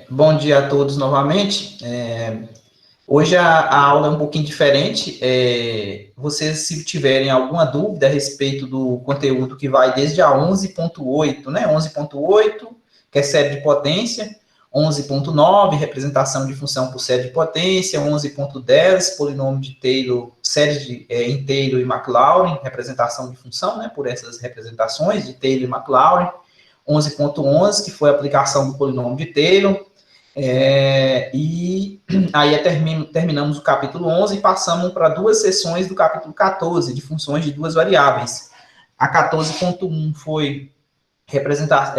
Bom dia a todos novamente. Hoje a aula é um pouquinho diferente. Vocês, se tiverem alguma dúvida a respeito do conteúdo que vai desde a 11.8, né? 11.8, que é série de potência, 11.9, representação de função por série de potência, 11.10, polinômio de Taylor, série em Taylor e Maclaurin, representação de função, né? Por essas representações de Taylor e Maclaurin. 11.11, que foi a aplicação do polinômio de Taylor, e aí terminamos o capítulo 11 e passamos para duas sessões do capítulo 14, de funções de duas variáveis. A 14.1 foi representar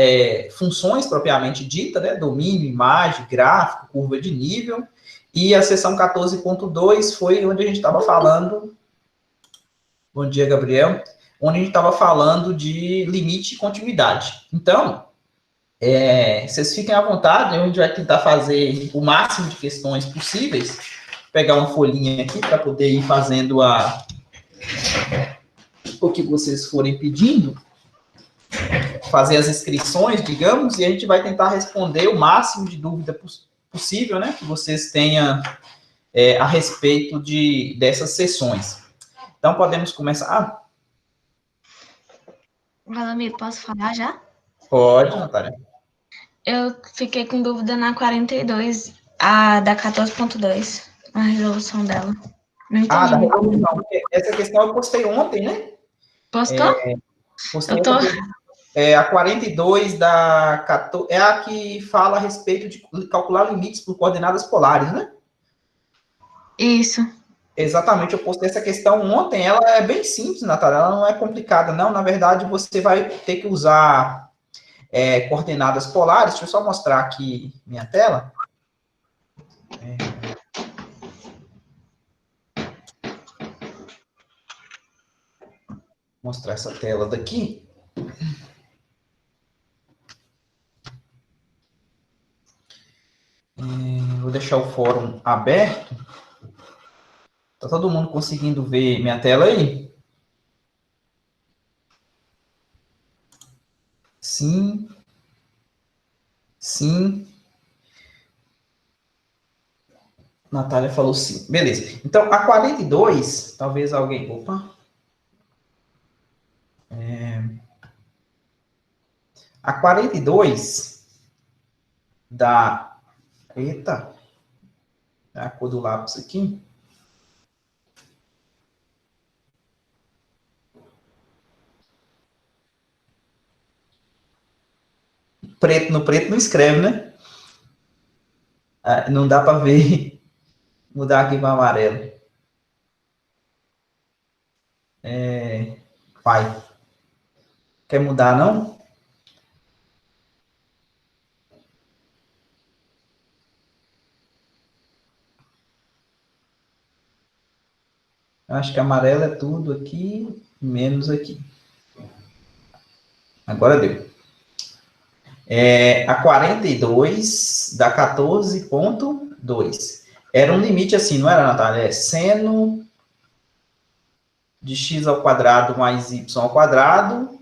funções propriamente dita, né, domínio, imagem, gráfico, curva de nível, e a sessão 14.2 foi onde a gente estava falando, bom dia, Gabriel, onde a gente estava falando de limite e continuidade. Então, vocês fiquem à vontade, a gente vai tentar fazer o máximo de questões possíveis, pegar uma folhinha aqui para poder ir fazendo o que vocês forem pedindo, fazer as inscrições, digamos, e a gente vai tentar responder o máximo de dúvida possível, né, que vocês tenham a respeito dessas sessões. Então, podemos começar? Valdomiro, posso falar já? Pode, Natália. Eu fiquei com dúvida na 42, a da 14.2, a resolução dela. Não entendi Da muito bem. resolução. Essa questão eu postei ontem, né? Postou? Postei Eu tô... ontem. A 42 da 14, é a que fala a respeito de calcular limites por coordenadas polares, né? Isso. Exatamente, eu postei essa questão ontem. Ela é bem simples, Natália, ela não é complicada, não. Na verdade, você vai ter que usar coordenadas polares. Deixa eu só mostrar aqui minha tela. Mostrar essa tela daqui. Vou deixar o fórum aberto. Tá todo mundo conseguindo ver minha tela aí? Sim. Sim. Natália falou sim. Beleza. Então, a 42, talvez alguém... Opa. A 42 da... Eita. É a cor do lápis aqui. Preto no preto não escreve, né? Não dá para ver. Mudar aqui para amarelo. Vai. Quer mudar, não? Acho que amarelo é tudo aqui, menos aqui. Agora deu. A 42 dá 14.2. Era um limite assim, não era, Natália? Seno de x ao quadrado mais y ao quadrado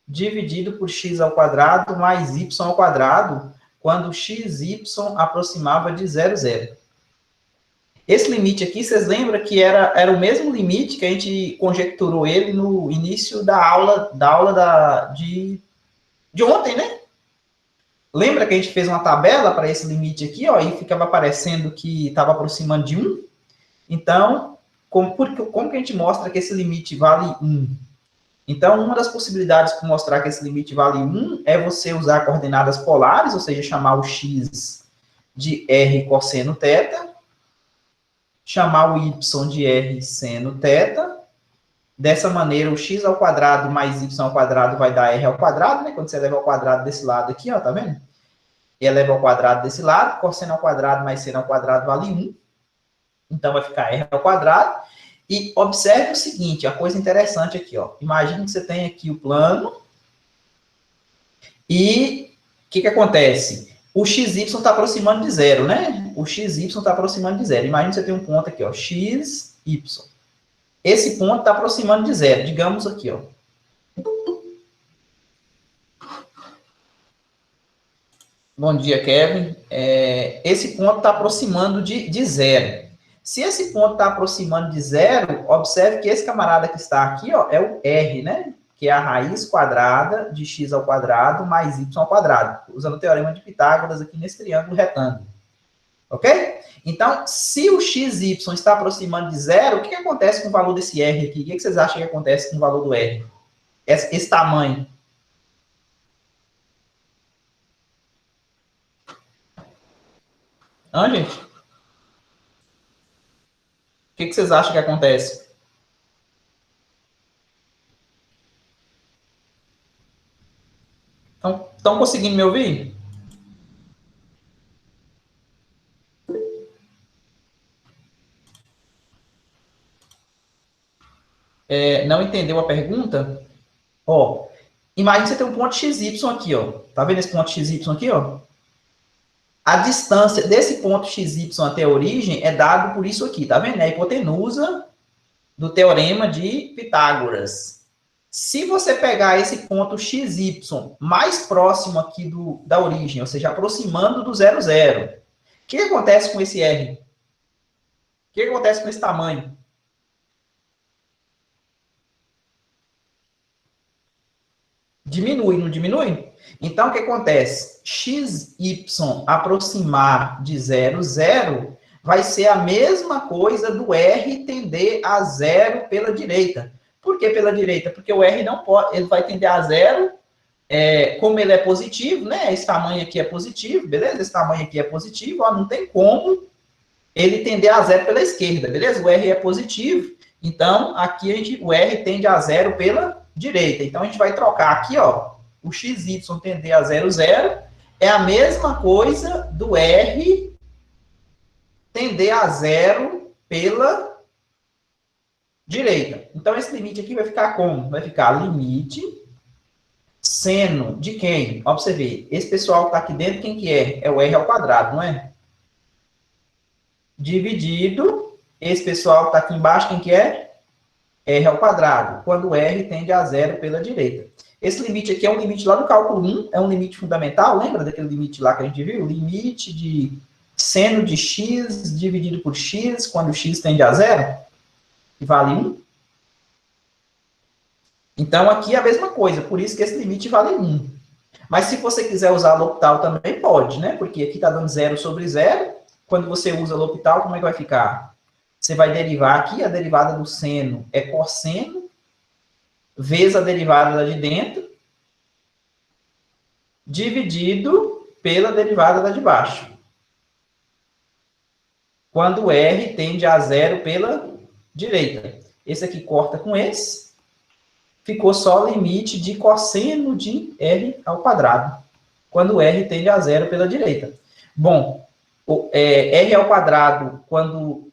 dividido por x ao quadrado mais y ao quadrado quando x e y aproximava de 0, 0. Esse limite aqui, vocês lembram que era o mesmo limite que a gente conjecturou ele no início da aula de ontem, né? Lembra que a gente fez uma tabela para esse limite aqui, ó, e ficava aparecendo que estava aproximando de 1? Então, como que a gente mostra que esse limite vale 1? Então, uma das possibilidades para mostrar que esse limite vale 1 é você usar coordenadas polares, ou seja, chamar o x de r cosseno θ, chamar o y de r seno θ. Dessa maneira, o x ao quadrado mais y ao quadrado vai dar r ao quadrado, né? Quando você leva ao quadrado desse lado aqui, ó, tá vendo? E eleva ao quadrado desse lado, cosseno ao quadrado mais seno ao quadrado vale 1. Então, vai ficar r ao quadrado. E observe o seguinte, a coisa interessante aqui, ó. Imagina que você tem aqui o plano. E o que acontece? O XY está aproximando de zero, né? O XY está aproximando de zero. Imagina que você tem um ponto aqui, ó. XY. Esse ponto está aproximando de zero. Digamos aqui, ó. Bom dia, Kevin. Esse ponto está aproximando de zero. Se esse ponto está aproximando de zero, observe que esse camarada que está aqui, ó, é o R, né? Que é a raiz quadrada de x ao quadrado mais y ao quadrado, usando o teorema de Pitágoras aqui nesse triângulo retângulo. Ok? Então, se o xy está aproximando de zero, o que acontece com o valor desse R aqui? O que vocês acham que acontece com o valor do R? Esse tamanho. Gente? O que vocês acham que acontece? Estão conseguindo me ouvir? Não entendeu a pergunta? Ó, imagina você tem um ponto XY aqui, ó. Tá vendo esse ponto XY aqui, ó? A distância desse ponto XY até a origem é dado por isso aqui, tá vendo? É a hipotenusa do teorema de Pitágoras. Se você pegar esse ponto XY mais próximo aqui da origem, ou seja, aproximando do 0, 0, o que acontece com esse R? O que acontece com esse tamanho? Diminui, não diminui? Então, o que acontece? XY aproximar de 0, 0, vai ser a mesma coisa do R tender a 0 pela direita. Por que pela direita? Porque o R não pode, ele vai tender a 0, como ele é positivo, né? Esse tamanho aqui é positivo, beleza? Esse tamanho aqui é positivo, ó, não tem como ele tender a 0 pela esquerda, beleza? O R é positivo, então aqui o R tende a 0 pela direita. Então a gente vai trocar aqui, ó, o XY tender a 0, 0, é a mesma coisa do R tender a 0 pela direita. Então esse limite aqui vai ficar como? Vai ficar limite seno de quem? Observe, esse pessoal que está aqui dentro, quem que é? É o R ao quadrado, não é? Dividido, esse pessoal que está aqui embaixo, quem que é? R ao quadrado, quando R tende a 0 pela direita. Esse limite aqui é um limite lá do cálculo 1, é um limite fundamental, lembra daquele limite lá que a gente viu? Limite de seno de x dividido por x, quando x tende a 0, que vale 1. Então, aqui é a mesma coisa, por isso que esse limite vale 1. Mas se você quiser usar L'Hopital também pode, né? Porque aqui está dando 0 sobre 0. Quando você usa L'Hopital, como é que vai ficar? Você vai derivar aqui, a derivada do seno é cosseno, vezes a derivada da de dentro, dividido pela derivada da de baixo. Quando R tende a 0 pela direita. Esse aqui corta com esse. Ficou só o limite de cosseno de R ao quadrado, quando R tende a 0 pela direita. Bom, R ao quadrado, quando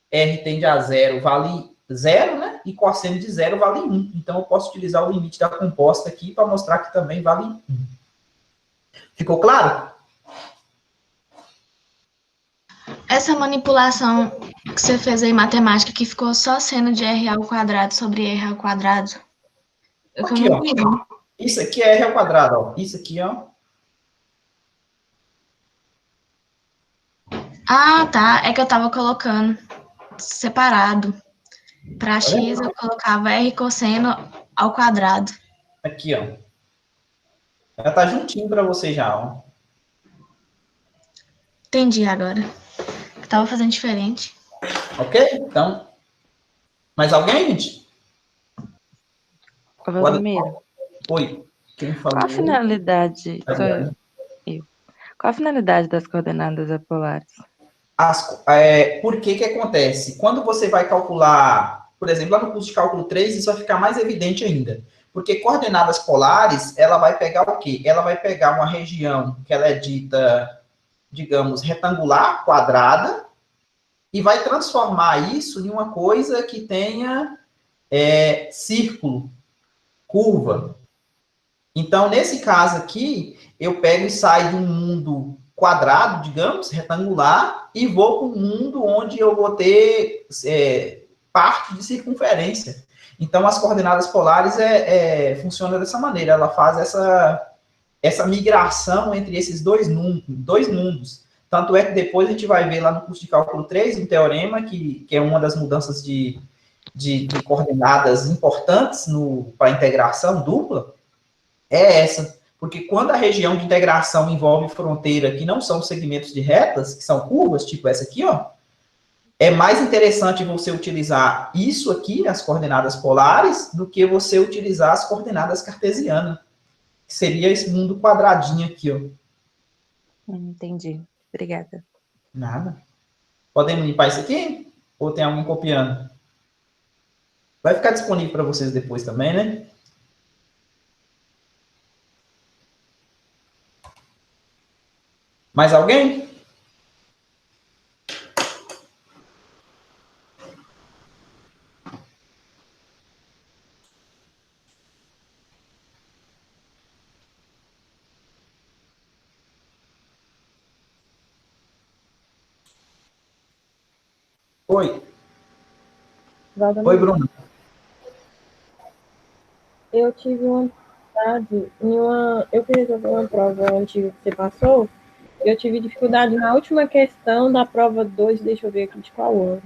R tende a 0, vale 0, né? E cosseno de 0 vale 1. Então, eu posso utilizar o limite da composta aqui para mostrar que também vale 1. Ficou claro? Essa manipulação que você fez aí em matemática, que ficou só seno de R ao quadrado sobre R ao quadrado. Aqui, ó. Isso aqui é R ao quadrado, ó. Isso aqui, ó. Ah, tá. É que eu tava colocando separado. Para x, eu colocava R cosseno ao quadrado. Aqui, ó. Ela tá juntinho para você já, ó. Entendi agora. Eu tava fazendo diferente. Ok? Então, mais alguém, gente? Valdomiro. Oi. Quem falou? Qual a finalidade? Qual a finalidade das coordenadas apolares? Por que acontece? Quando você vai calcular, por exemplo, lá no curso de cálculo 3, isso vai ficar mais evidente ainda. Porque coordenadas polares, ela vai pegar o quê? Ela vai pegar uma região que ela é dita, digamos, retangular, quadrada, e vai transformar isso em uma coisa que tenha círculo, curva. Então, nesse caso aqui, eu pego e saio de um mundo quadrado, digamos, retangular, e vou para um mundo onde eu vou ter parte de circunferência. Então, as coordenadas polares funcionam dessa maneira, ela faz essa migração entre esses dois mundos. Tanto é que depois a gente vai ver lá no curso de cálculo 3, um teorema, que é uma das mudanças de coordenadas importantes para a integração dupla, é essa. Porque quando a região de integração envolve fronteira que não são segmentos de retas, que são curvas, tipo essa aqui, ó, é mais interessante você utilizar isso aqui, as coordenadas polares, do que você utilizar as coordenadas cartesianas, que seria esse mundo quadradinho aqui, ó. Entendi. Obrigada. Nada. Podemos limpar isso aqui? Ou tem alguém copiando? Vai ficar disponível para vocês depois também, né? Mais alguém? Oi. Oi, Bruno. Eu tive uma dificuldade eu queria resolver uma prova antiga que você passou. Eu tive dificuldade na última questão da prova 2, deixa eu ver aqui de qual ano.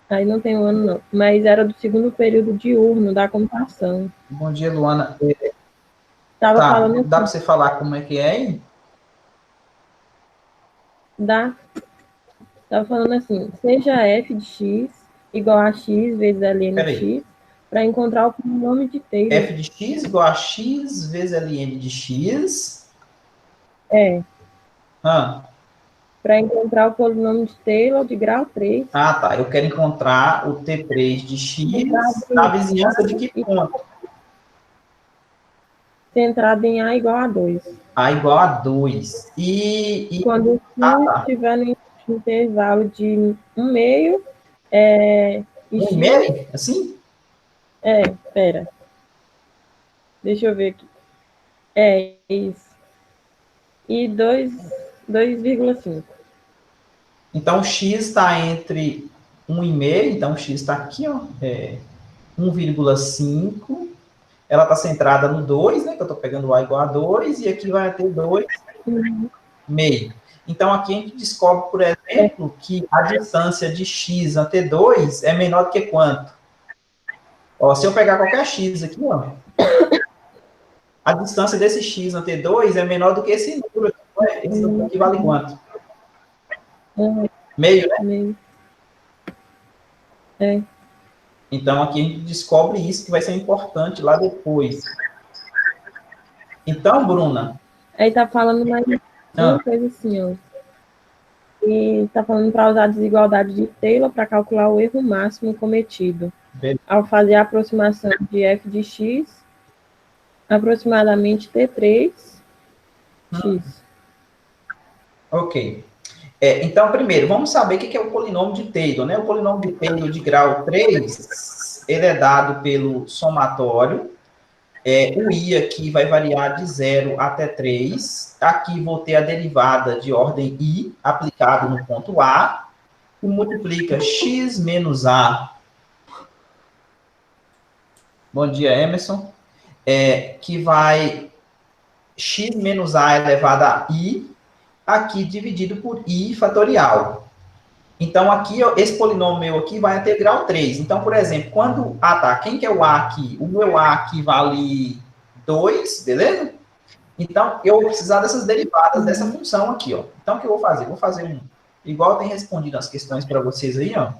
Aí não tem o ano, não. Mas era do segundo período diurno da computação. Bom dia, Luana. Tava Tá, falando dá para você falar como é que é aí? Tava falando assim, seja f de x igual a x vezes ln de x, para encontrar o polinômio de Taylor. F de x igual a x vezes ln de x. Para encontrar o polinômio de Taylor de grau 3. Ah, tá. Eu quero encontrar o T3 de x na vizinhança de que ponto? Centrado em A igual a 2. A igual a 2. Quando o x estiver no intervalo de 1/2... 1/2? Assim? Pera. Deixa eu ver aqui. Isso. E 2,5. Então, x está entre 1,5, então o x está aqui, ó, 1,5. Ela está centrada no 2, né, que eu estou pegando A igual a 2, e aqui vai ter 2,5. Então, aqui a gente descobre, por exemplo, que a distância de x até 2 é menor do que quanto? Ó, se eu pegar qualquer x aqui, ó, a distância desse x até 2 é menor do que esse número aqui. Esse número aqui vale quanto? Meio, né? Meio. Então, aqui a gente descobre isso, que vai ser importante lá depois. Então, Bruna... Aí tá falando mais uma coisa assim, ó. E tá falando para usar a desigualdade de Taylor para calcular o erro máximo cometido. Beleza. Ao fazer a aproximação de f de x, aproximadamente T3 x. Ok. Então, primeiro, vamos saber o que é o polinômio de Taylor, né? O polinômio de Taylor de grau 3, ele é dado pelo somatório. O i aqui vai variar de 0 até 3. Aqui vou ter a derivada de ordem i aplicada no ponto A, que multiplica x menos a. Bom dia, Emerson. Que vai x menos a elevado a i, aqui dividido por i fatorial. Então, aqui, esse polinômio meu aqui vai até grau 3. Então, por exemplo, quando... quem que é o A aqui? O meu A aqui vale 2, beleza? Então, eu vou precisar dessas derivadas dessa função aqui, ó. Então, o que eu vou fazer? Vou fazer igual eu tenho respondido as questões para vocês aí, ó.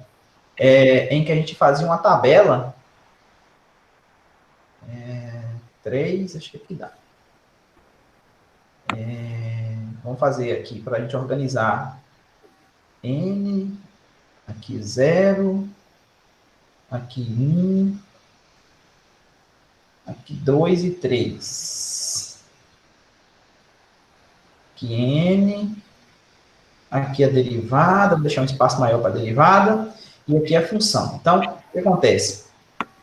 Em que a gente fazia uma tabela. 3, acho que aqui dá. Vamos fazer aqui para a gente organizar. N, aqui 0, aqui 1, aqui 2 e 3. Aqui N, aqui a derivada, vou deixar um espaço maior para a derivada, e aqui a função. Então, o que acontece?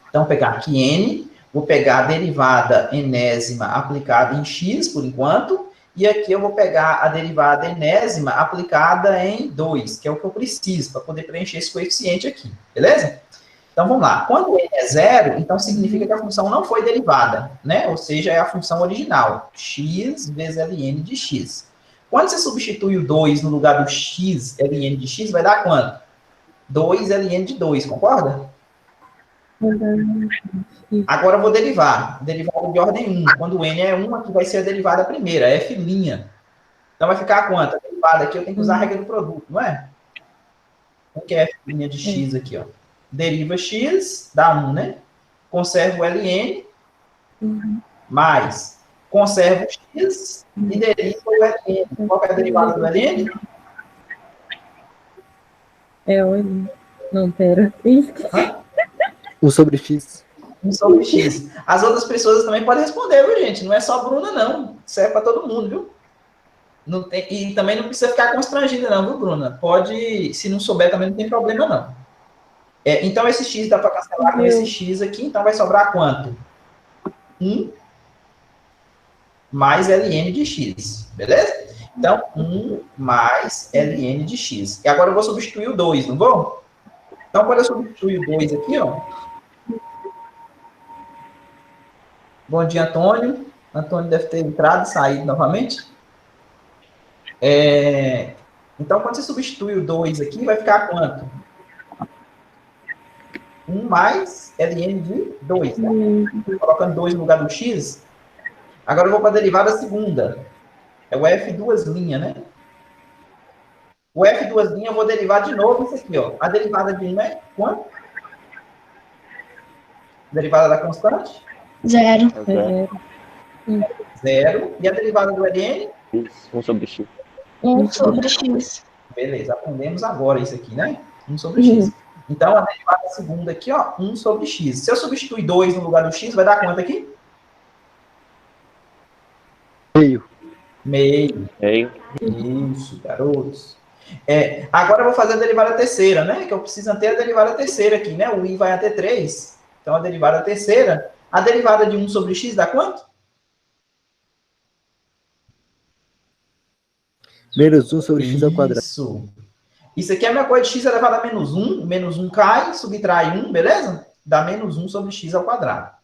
Então, vou pegar aqui N, vou pegar a derivada enésima aplicada em x, por enquanto, e aqui eu vou pegar a derivada enésima aplicada em 2, que é o que eu preciso para poder preencher esse coeficiente aqui, beleza? Então, vamos lá. Quando n é zero, então significa que a função não foi derivada, né? Ou seja, é a função original, x vezes ln de x. Quando você substitui o 2 no lugar do x, ln de x, vai dar quanto? 2 ln de 2, concorda? Agora eu vou derivar. Derivada de ordem 1. Quando n é 1, aqui vai ser a derivada primeira, f'. Então vai ficar quanto? A derivada aqui eu tenho que usar a regra do produto, não é? O que é f' de x aqui, ó? Deriva x, dá 1, né? Conserva o ln, mais conserva o x e deriva o ln. Qual que é a derivada do ln? É o N. Não, pera. Hã? 1 sobre x. 1 sobre x. As outras pessoas também podem responder, viu, gente? Não é só a Bruna, não. Serve para todo mundo, viu? Não tem, e também não precisa ficar constrangida, não, viu, Bruna? Pode, se não souber, também não tem problema, não. Então, esse x dá para cancelar com esse x aqui, então vai sobrar quanto? 1 mais ln de x, beleza? Então, 1 mais ln de x. E agora eu vou substituir o 2, não vou? Então, quando eu substituir o 2 aqui, ó. Bom dia, Antônio. Antônio deve ter entrado e saído novamente. Então, quando você substitui o 2 aqui, vai ficar quanto? 1 mais ln de 2, né? Colocando 2 no lugar do x. Agora eu vou para a derivada segunda. É o f duas linhas, né? O f duas linhas eu vou derivar de novo isso aqui, ó. A derivada de 1 é quanto? Derivada da constante? 0. É 0. E a derivada do ln? 1 sobre x. 1 sobre x. Beleza, aprendemos agora isso aqui, né? 1 sobre x. Então, a derivada segunda aqui, ó, 1 sobre x. Se eu substituir 2 no lugar do x, vai dar quanto aqui? Meio. Meio. Meio. Isso, garotos. Agora eu vou fazer a derivada terceira, né? Que eu preciso ter a derivada terceira aqui, né? O i vai até 3. Então, a derivada terceira. A derivada de 1 sobre x dá quanto? Menos 1 sobre x ao quadrado. Isso. Isso aqui é a mesma coisa de x elevado a menos 1. Menos 1 cai, subtrai 1, beleza? Dá menos 1 sobre x ao quadrado.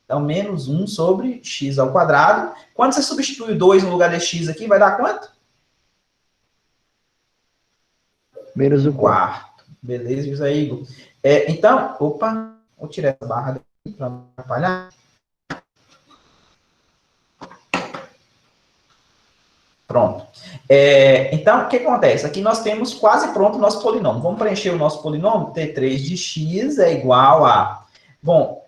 Então, menos 1 sobre x ao quadrado. Quando você substitui o 2 no lugar de x aqui, vai dar quanto? Menos 1 quarto. Beleza, José Igor? Então, opa, vou tirar essa barra daqui para não atrapalhar. Pronto. Então, o que acontece? Aqui nós temos quase pronto o nosso polinômio. Vamos preencher o nosso polinômio? T3 de x é igual a... Bom,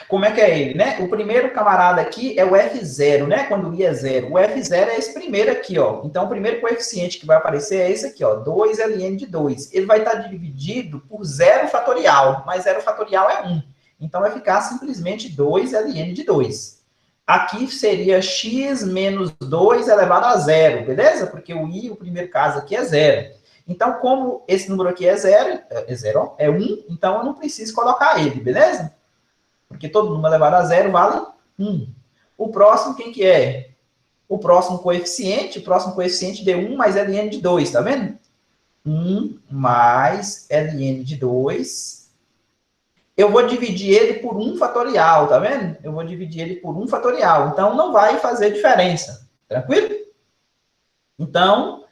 como é que é ele, né? O primeiro camarada aqui é o F0, né? Quando o I é 0. O F0 é esse primeiro aqui, ó. Então, o primeiro coeficiente que vai aparecer é esse aqui, ó. 2 ln de 2. Ele vai estar dividido por 0 fatorial, mas 0 fatorial é 1. Então, vai ficar simplesmente 2 ln de 2. Aqui seria x menos 2 elevado a 0, beleza? Porque o I, o primeiro caso aqui, é 0. Então, como esse número aqui é 0, é 1, então eu não preciso colocar ele, beleza? Porque todo número elevado a 0 vale 1. O próximo, quem que é? O próximo coeficiente de 1 mais ln de 2, tá vendo? 1 mais ln de 2. Eu vou dividir ele por 1 fatorial, tá vendo? Eu vou dividir ele por 1 fatorial. Então, não vai fazer diferença. Tranquilo? Então,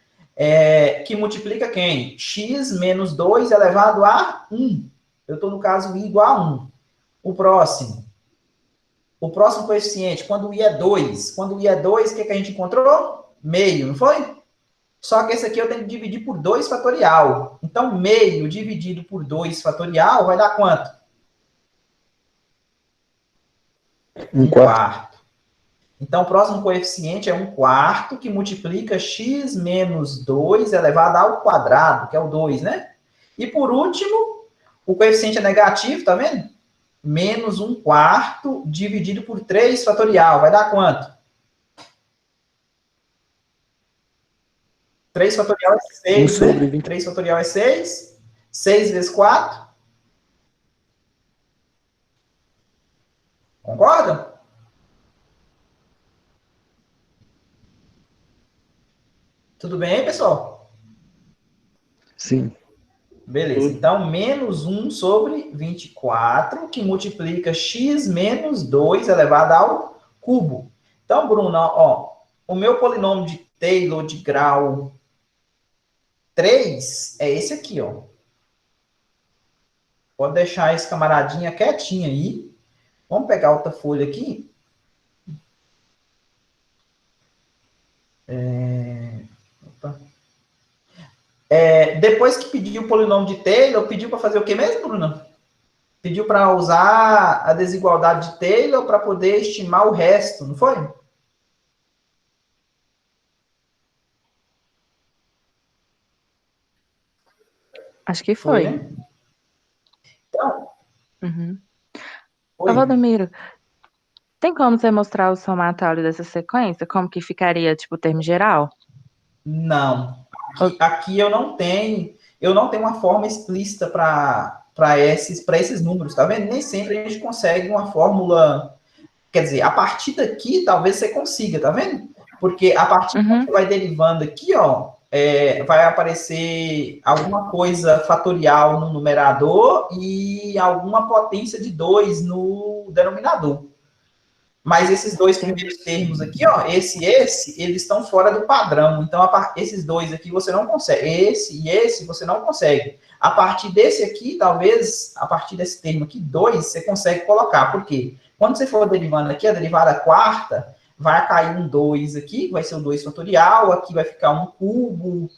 que multiplica quem? X menos 2 elevado a 1. Eu estou no caso I igual a 1. O próximo coeficiente, quando o i é 2. Quando o i é 2, o que a gente encontrou? Meio, não foi? Só que esse aqui eu tenho que dividir por 2 fatorial. Então, meio dividido por 2 fatorial vai dar quanto? 1 quarto. Então, o próximo coeficiente é 1 quarto, que multiplica x menos 2 elevado ao quadrado, que é o 2, né? E, por último, o coeficiente é negativo, tá vendo? Menos 1 quarto dividido por 3 fatorial. Vai dar quanto? 3 fatorial é 6, 1 sobre né? 20. 3 fatorial é 6. 6 vezes 4. Concordam? Tudo bem aí, pessoal? Sim. Beleza. Então, menos 1 sobre 24, que multiplica x menos 2 elevado ao cubo. Então, Bruno, ó, o meu polinômio de Taylor de grau 3 é esse aqui, ó. Pode deixar esse camaradinha quietinho aí. Vamos pegar outra folha aqui. Depois que pediu o polinômio de Taylor, pediu para fazer o que mesmo, Bruno? Pediu para usar a desigualdade de Taylor para poder estimar o resto, não foi? Acho que foi. Né? Então, Uhum. foi. Ô, Valdomiro, tem como você mostrar o somatório dessa sequência? Como que ficaria, tipo, o termo geral? Não. Aqui eu não tenho uma forma explícita para esses números, tá vendo? Nem sempre a gente consegue uma fórmula. Quer dizer, a partir daqui talvez você consiga, tá vendo? Porque a partir que você vai derivando aqui, ó, vai aparecer alguma coisa fatorial no numerador e alguma potência de 2 no denominador. Mas esses dois primeiros termos aqui, ó, esse, eles estão fora do padrão. Então, esses dois aqui você não consegue. Esse e esse você não consegue. A partir desse aqui, talvez, a partir desse termo aqui, 2, você consegue colocar. Por quê? Quando você for derivando aqui, a derivada quarta, vai cair um 2 aqui, vai ser o 2 fatorial, aqui vai ficar um cubo,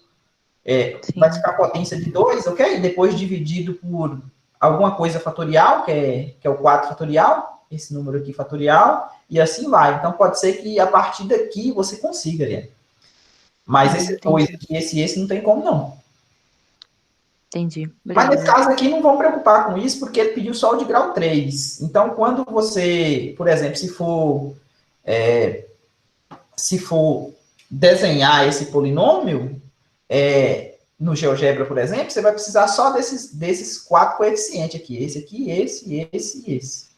vai ficar a potência de 2, ok? Depois dividido por alguma coisa fatorial, que é o 4 fatorial, esse número aqui fatorial, e assim vai. Então, pode ser que a partir daqui você consiga, né? Mas esse 2 aqui, esse não tem como, não. Entendi. Mas nesse caso aqui, não vão preocupar com isso, porque ele pediu só o de grau 3. Então, quando você, por exemplo, se for desenhar esse polinômio, no GeoGebra, por exemplo, você vai precisar só desses 4 coeficientes aqui. Esse aqui, esse e esse.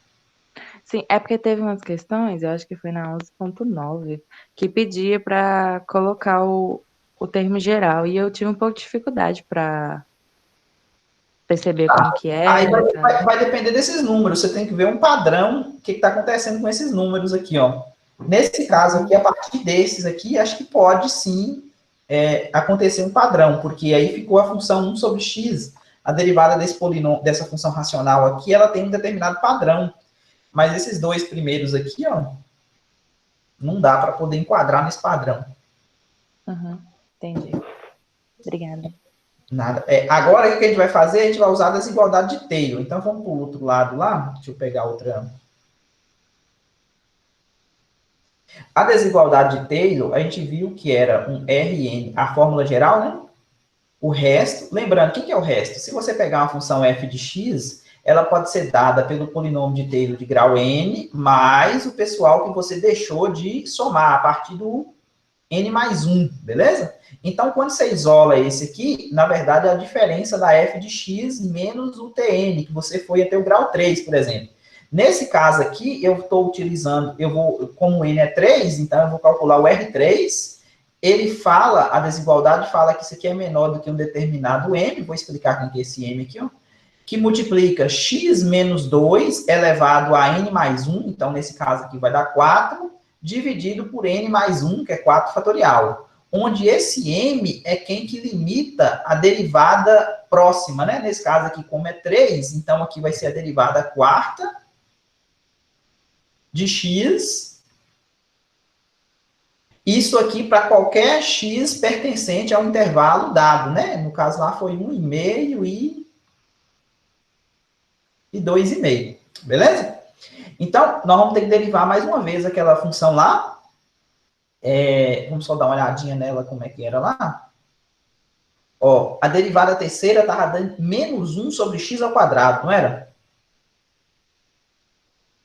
Sim, é porque teve umas questões, eu acho que foi na 11.9, que pedia para colocar o termo geral, e eu tive um pouco de dificuldade para perceber como que Aí era. vai depender desses números, você tem que ver um padrão, o que está acontecendo com esses números aqui, ó. Nesse caso aqui, a partir desses aqui, acho que pode sim acontecer um padrão, porque aí ficou a função 1 sobre x, a derivada dessa função racional aqui, ela tem um determinado padrão. Mas esses dois primeiros aqui, ó, não dá para poder enquadrar nesse padrão. Entendi. Obrigada. Nada. Agora, o que a gente vai fazer? A gente vai usar a desigualdade de Taylor. Então, vamos para o outro lado lá. Deixa eu pegar outra. A desigualdade de Taylor, a gente viu que era um Rn, a fórmula geral, né? O resto, lembrando, o que é o resto? Se você pegar uma função f de x, ela pode ser dada pelo polinômio de Taylor de grau n, mais o pessoal que você deixou de somar a partir do n mais 1, beleza? Então, quando você isola esse aqui, na verdade, é a diferença da f de x menos o tn, que você foi até o grau 3, por exemplo. Nesse caso aqui, eu estou utilizando, como o n é 3, então eu vou calcular o R3, ele fala, a desigualdade fala que isso aqui é menor do que um determinado m, vou explicar com que esse m aqui, ó, que multiplica x menos 2 elevado a n mais 1, então nesse caso aqui vai dar 4, dividido por n mais 1, que é 4 fatorial, onde esse m é quem que limita a derivada próxima, né? Nesse caso aqui, como é 3, então aqui vai ser a derivada quarta de x. Isso aqui para qualquer x pertencente ao intervalo dado, né? No caso lá foi 1,5 e 2,5, beleza? Então, nós vamos ter que derivar mais uma vez aquela função lá. Vamos só dar uma olhadinha nela, como é que era lá. Ó, a derivada terceira estava dando menos 1 sobre x ao quadrado, não era?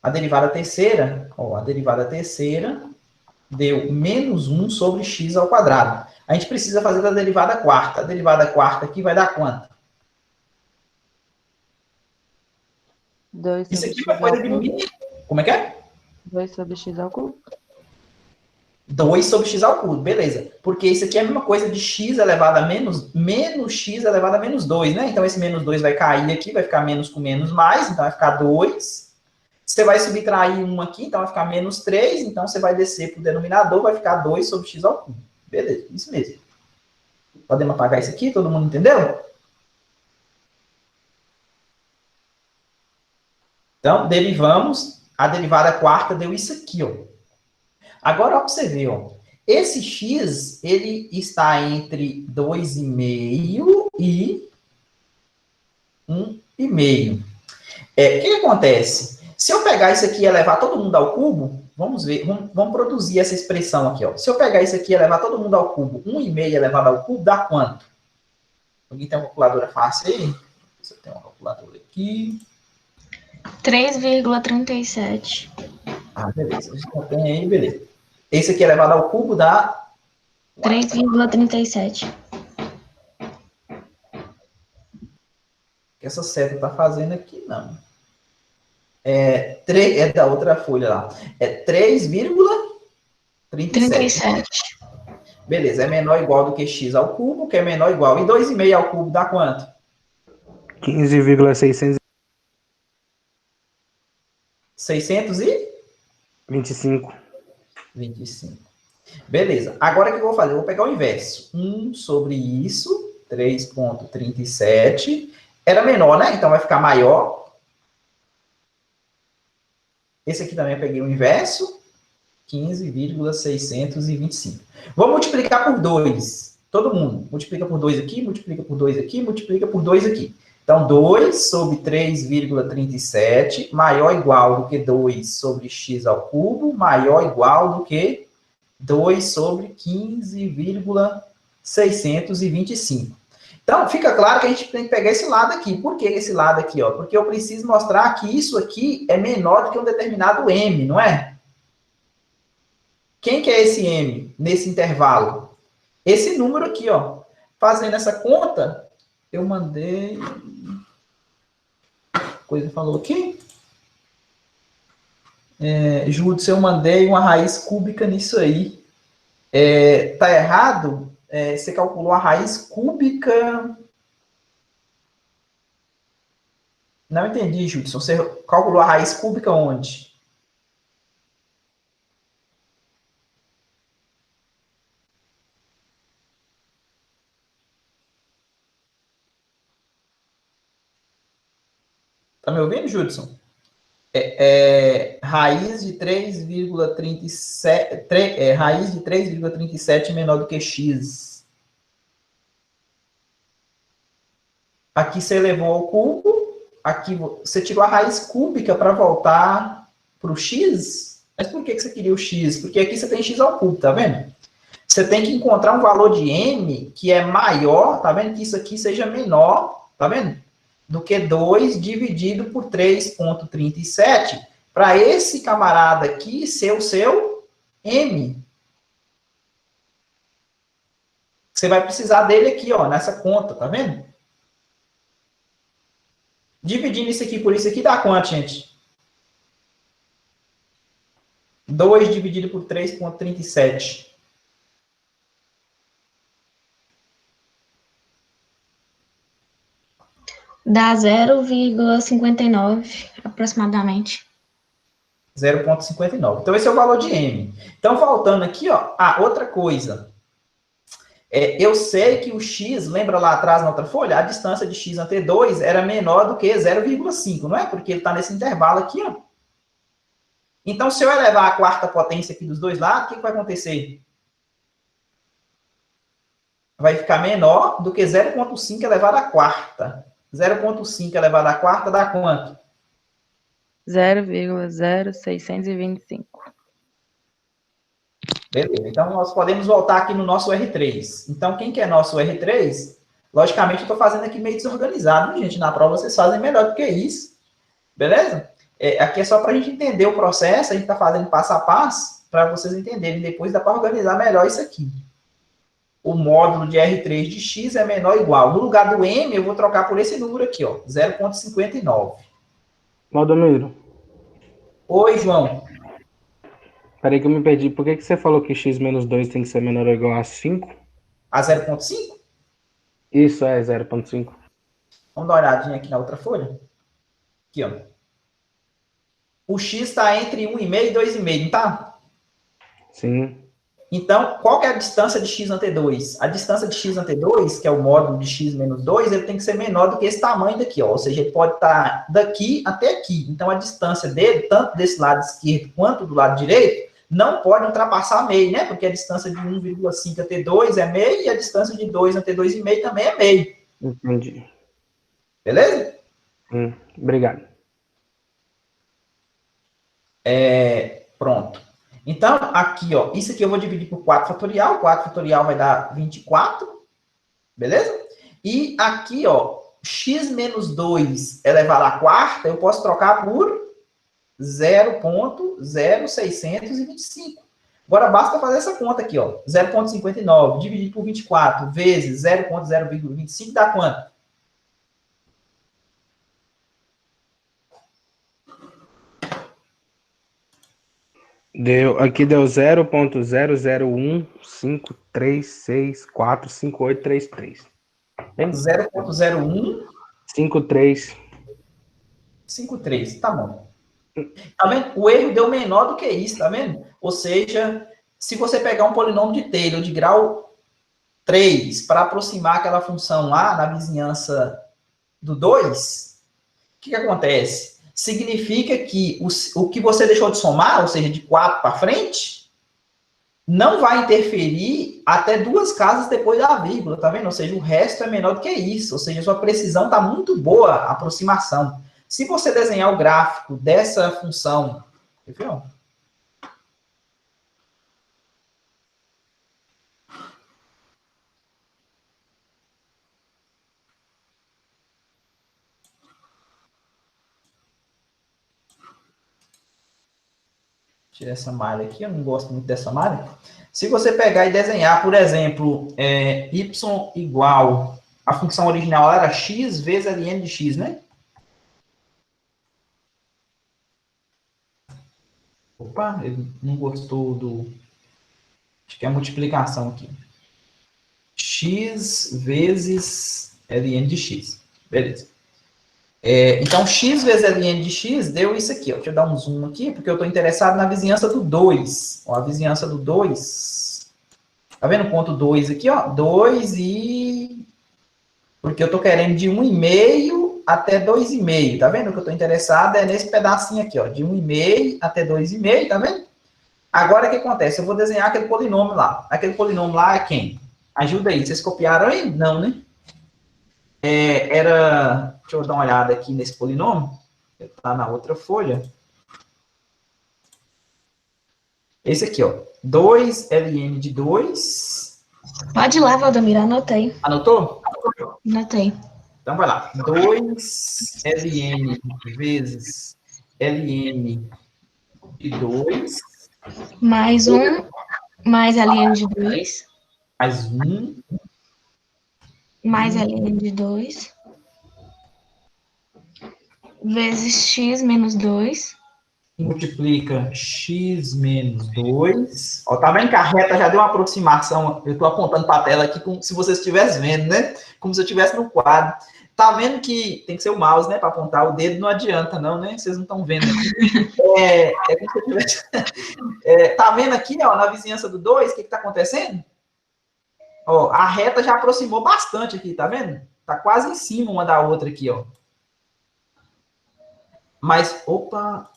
A derivada terceira deu menos 1 sobre x ao quadrado. A gente precisa fazer da derivada quarta. A derivada quarta aqui vai dar quanto? Isso aqui é coisa de mim. Como é que é? 2 sobre x ao cubo. 2 sobre x ao cubo, beleza. Porque isso aqui é a mesma coisa de x elevado a menos x elevado a menos 2, né? Então, esse menos 2 vai cair aqui, vai ficar menos com menos mais, então vai ficar 2. Você vai subtrair 1 aqui, então vai ficar menos 3, então você vai descer para o denominador, vai ficar 2 sobre x ao cubo. Beleza, isso mesmo. Podemos apagar isso aqui, todo mundo entendeu? Então, derivamos, a derivada quarta deu isso aqui, ó. Agora, ó, para você ver, ó. Esse x, ele está entre 2,5 e 1,5. O que acontece? Se eu pegar isso aqui e levar todo mundo ao cubo, vamos ver, vamos produzir essa expressão aqui, ó. Se eu pegar isso aqui e levar todo mundo ao cubo, 1,5 elevado ao cubo, dá quanto? Alguém tem uma calculadora fácil aí? Se eu tenho uma calculadora aqui. 3,37. Ah, beleza. A gente já tem aí, beleza. Esse aqui elevado ao cubo dá 3,37. O que essa seta está fazendo aqui, não. É da outra folha lá. É 3,37. 37. Beleza, é menor ou igual do que x ao cubo, que é menor ou igual. E 2,5 ao cubo dá quanto? 15,625. 625. Beleza. Agora o que eu vou fazer? Eu vou pegar o inverso. 1 sobre isso, 3,37. Era menor, né? Então vai ficar maior. Esse aqui também eu peguei o inverso. 15,625. Vou multiplicar por 2. Todo mundo. Multiplica por 2 aqui, multiplica por 2 aqui, multiplica por 2 aqui. Então, 2 sobre 3,37 maior ou igual do que 2 sobre x ao cubo, maior ou igual do que 2 sobre 15,625. Então, fica claro que a gente tem que pegar esse lado aqui. Por que esse lado aqui? Ó? Porque eu preciso mostrar que isso aqui é menor do que um determinado m, não é? Quem que é esse m nesse intervalo? Esse número aqui, ó. Fazendo essa conta, eu mandei... Coisa falou aqui. Júlio, eu mandei uma raiz cúbica nisso aí. Tá errado? Você calculou a raiz cúbica... Não entendi, Júlio. Você calculou a raiz cúbica onde? Tá me ouvindo, Judson? Raiz de 3,37 raiz de 3,37 menor do que x. Aqui você elevou ao cubo, aqui você tirou a raiz cúbica para voltar para o x. Mas por que você queria o x? Porque aqui você tem x ao cubo, tá vendo? Você tem que encontrar um valor de m que é maior, tá vendo? Que isso aqui seja menor, tá vendo? Do que 2 dividido por 3,37, para esse camarada aqui ser o seu M. Você vai precisar dele aqui, ó, nessa conta, tá vendo? Dividindo isso aqui por isso aqui dá quanto, gente? 2 dividido por 3,37. Dá 0,59 aproximadamente. 0,59. Então, esse é o valor de M. Então, voltando aqui, ó. Outra coisa. Eu sei que o x, lembra lá atrás na outra folha? A distância de x ante 2 era menor do que 0,5, não é? Porque ele está nesse intervalo aqui, ó. Então, se eu elevar a quarta potência aqui dos dois lados, o que vai acontecer? Vai ficar menor do que 0,5 elevado à quarta. 0,5 elevado à quarta dá quanto? 0,0625. Beleza. Então, nós podemos voltar aqui no nosso R3. Então, quem que é nosso R3? Logicamente, eu estou fazendo aqui meio desorganizado, gente. Na prova, vocês fazem melhor do que isso. Beleza? Aqui é só para a gente entender o processo. A gente está fazendo passo a passo para vocês entenderem. Depois dá para organizar melhor isso aqui. O módulo de R3 de x é menor ou igual. No lugar do m, eu vou trocar por esse número aqui, ó, 0,59. Valdomiro. Oi, João. Peraí que eu me perdi. Por que você falou que x menos 2 tem que ser menor ou igual a 5? A 0,5? Isso é 0,5. Vamos dar uma olhadinha aqui na outra folha. Aqui, ó. O x está entre 1,5 e 2,5, não tá? Sim. Então, qual que é a distância de x ante 2? A distância de x ante 2, que é o módulo de x menos 2, ele tem que ser menor do que esse tamanho daqui, ó. Ou seja, ele pode estar daqui até aqui. Então, a distância dele, tanto desse lado esquerdo quanto do lado direito, não pode ultrapassar meio, né? Porque a distância de 1,5 ante 2 é meio e a distância de 2 ante 2,5 também é meio. Entendi. Beleza? Obrigado. Pronto. Então, aqui, ó, isso aqui eu vou dividir por 4 fatorial. 4 fatorial vai dar 24. Beleza? E aqui, ó, x menos 2 elevado à quarta, eu posso trocar por 0,0625. Agora, basta fazer essa conta aqui, ó. 0,59 dividido por 24 vezes 0,025 dá quanto? Aqui deu 0.00153645833. 0,01 53. 53, tá bom. Tá vendo? O erro deu menor do que isso, tá vendo? Ou seja, se você pegar um polinômio de Taylor de grau 3 para aproximar aquela função lá na vizinhança do 2, o que acontece? Significa que o que você deixou de somar, ou seja, de 4 para frente, não vai interferir até 2 casas depois da vírgula, tá vendo? Ou seja, o resto é menor do que isso. Ou seja, sua precisão está muito boa, a aproximação. Se você desenhar o gráfico dessa função, viu? Tira essa malha aqui, eu não gosto muito dessa malha. Se você pegar e desenhar, por exemplo, y igual, a função original era x vezes ln de x, né? Opa, ele não gostou do... Acho que é a multiplicação aqui. X vezes ln de x. Beleza. Então, x vezes ln de x deu isso aqui. Ó. Deixa eu dar um zoom aqui, porque eu estou interessado na vizinhança do 2. Ó, a vizinhança do 2. Tá vendo o ponto 2 aqui? Ó? 2 e... Porque eu estou querendo de 1,5 até 2,5. Tá vendo? O que eu estou interessado é nesse pedacinho aqui. Ó, de 1,5 até 2,5. Tá vendo? Agora, o que acontece? Eu vou desenhar aquele polinômio lá. Aquele polinômio lá é quem? Ajuda aí. Vocês copiaram aí? Não, né? Deixa eu dar uma olhada aqui nesse polinômio. Está na outra folha. Esse aqui, ó. 2ln de 2. Pode ir lá, Valdomiro, anotei. Anotou? Anotei. Então, vai lá. 2ln vezes ln de 2. Mais ln de 2. Mais 1. Mais ln de 2. Vezes x menos 2. Multiplica x menos 2. Ó, tá vendo que a reta já deu uma aproximação? Eu estou apontando para a tela aqui como se vocês estivessem vendo, né? Como se eu estivesse no quadro. Tá vendo que tem que ser o mouse, né? Para apontar o dedo não adianta, não, né? Vocês não estão vendo aqui. Como se eu tivesse... tá vendo aqui, ó, na vizinhança do 2, o que está acontecendo? Ó, a reta já aproximou bastante aqui, tá vendo? Tá quase em cima uma da outra aqui, ó. Mas, opa...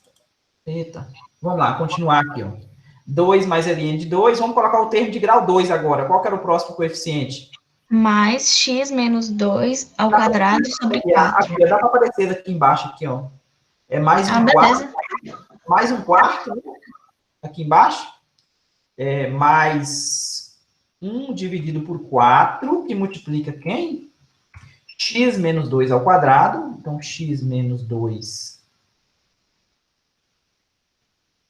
Eita, vamos lá, continuar aqui, ó. 2 mais ln de 2, vamos colocar o termo de grau 2 agora. Qual que era o próximo coeficiente? Mais x menos 2 ao quadrado sobre 4. Aqui, dá para aparecer aqui embaixo, aqui, ó. É mais um quarto. Mais um quarto, né? Aqui embaixo. Mais 1 dividido por 4, que multiplica quem? X menos 2 ao quadrado. Então, x menos 2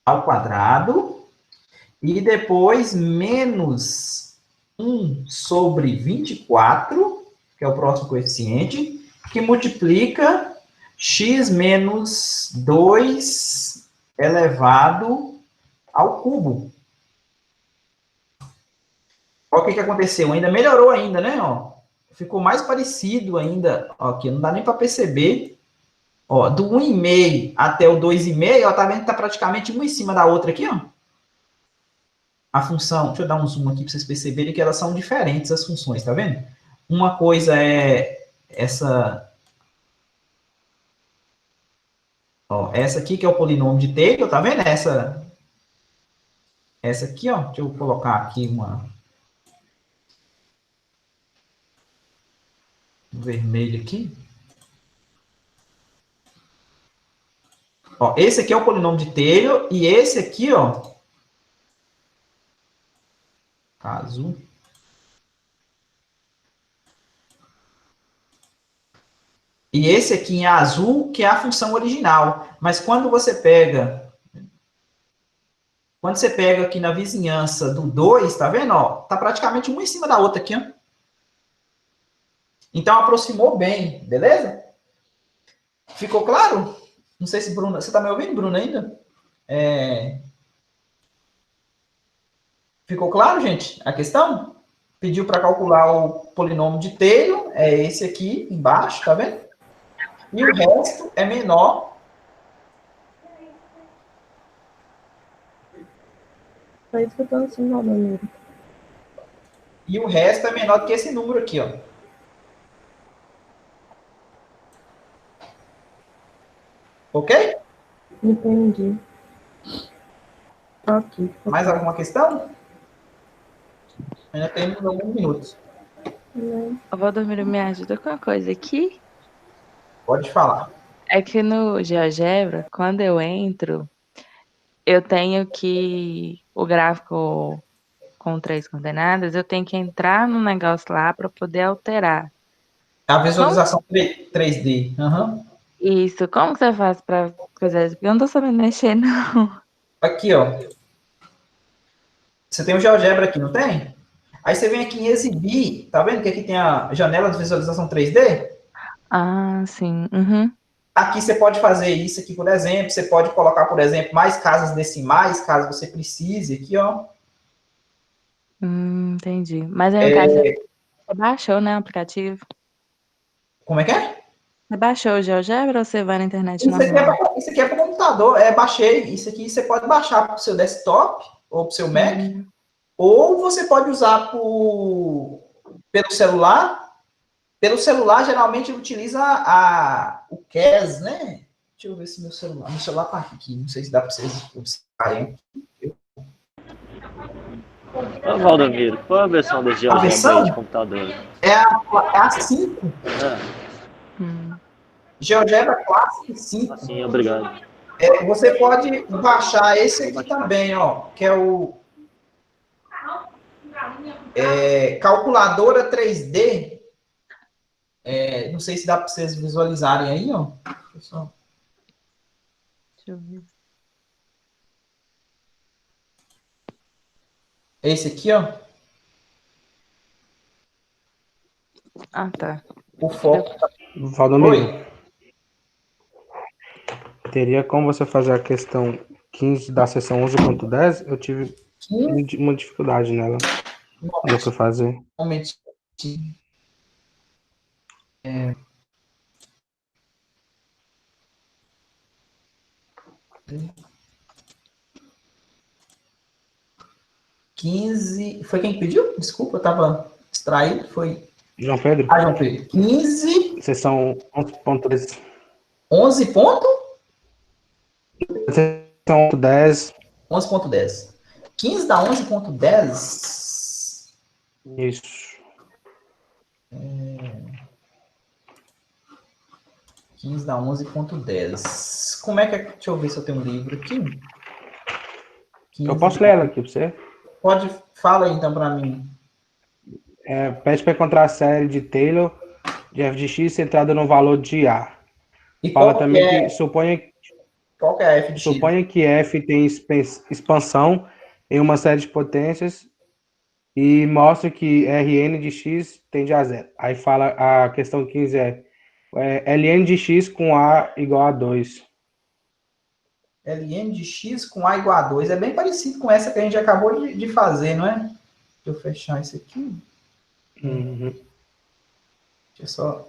ao quadrado, e depois menos 1 sobre 24, que é o próximo coeficiente, que multiplica x menos 2 elevado ao cubo. Olha o que aconteceu. Ainda melhorou ainda, né? Ó, ficou mais parecido ainda. Ó, aqui não dá nem para perceber. Ó, do 1,5 até o 2,5, ó, tá vendo que tá praticamente uma em cima da outra aqui, ó. A função, deixa eu dar um zoom aqui para vocês perceberem que elas são diferentes, as funções, tá vendo? Uma coisa é essa... Ó, essa aqui que é o polinômio de Taylor, tá vendo? Essa aqui, ó, deixa eu colocar aqui uma... vermelho aqui. Ó, esse aqui é o polinômio de Taylor e esse aqui, ó, azul. E esse aqui em azul, que é a função original. Mas quando você pega aqui na vizinhança do 2, tá vendo? Ó, tá praticamente uma em cima da outra aqui, ó. Então aproximou bem, beleza? Ficou claro? Não sei se Bruna, você tá me ouvindo, Bruna, ainda? Ficou claro, gente? A questão? Pediu para calcular o polinômio de Taylor, é esse aqui embaixo, tá vendo? E o resto é menor. Só escutando assim, Valdomiro. E o resto é menor do que esse número aqui, ó. Ok? Entendi. Ok. Mais alguma questão? Ainda temos alguns minutos. O Valdomiro me ajuda com uma coisa aqui. Pode falar. É que no GeoGebra, quando eu entro, eu tenho que... O gráfico com 3 coordenadas, eu tenho que entrar no negócio lá para poder alterar. A visualização 3D. Uhum. Isso, como que você faz para fazer isso? Porque eu não tô sabendo mexer, não. Aqui, ó. Você tem o GeoGebra aqui, não tem? Aí você vem aqui em exibir, tá vendo que aqui tem a janela de visualização 3D? Ah, sim. Uhum. Aqui você pode fazer isso aqui, por exemplo. Você pode colocar, por exemplo, mais casas decimais, caso você precise. Aqui, ó. Entendi. Mas aí, no caso, você baixou, né, o aplicativo? Como é que é? Você baixou o GeoGebra ou você vai na internet normal? Isso aqui é para o computador. Baixei. Isso aqui você pode baixar para o seu desktop ou para o seu Mac. Ou você pode usar pelo celular. Pelo celular, geralmente, ele utiliza o CAS, né? Deixa eu ver se meu celular tá aqui. Não sei se dá para vocês observarem. Ô, Valdomiro, qual é a versão do GeoGebra de computador? É a 5. GeoGebra Classic 5. Sim, obrigado. Você pode baixar esse aqui também, ó, que é o calculadora 3D. Não sei se dá para vocês visualizarem aí, ó. Pessoal. Deixa eu ver. Esse aqui, ó. Ah, tá. O foco. Valdomiro, teria como você fazer a questão 15 da seção 11.10? Eu tive uma dificuldade nela. Quando eu fui fazer. Normalmente. 15. Foi quem pediu? Desculpa, eu estava distraído. Foi. João Pedro? João Pedro. 15. Seção 11.10. 11 ponto? Seção 10. 11.10. 15 da 11.10. Isso. 15 da 11.10. Como é que é? Deixa eu ver se eu tenho um livro aqui. 15. Eu posso ler ela aqui para você? Pode, fala aí então para mim. Pede para encontrar a série de Taylor de f de x centrada no valor de A. E Fala também que suponha qual que é a f de x? Suponha que f tem expansão em uma série de potências e mostra que Rn de x tende a zero. Aí fala, a questão 15 Ln de x com A igual a 2. Ln de x com a igual a 2. É bem parecido com essa que a gente acabou de fazer, não é? Deixa eu fechar isso aqui. Uhum. Deixa eu só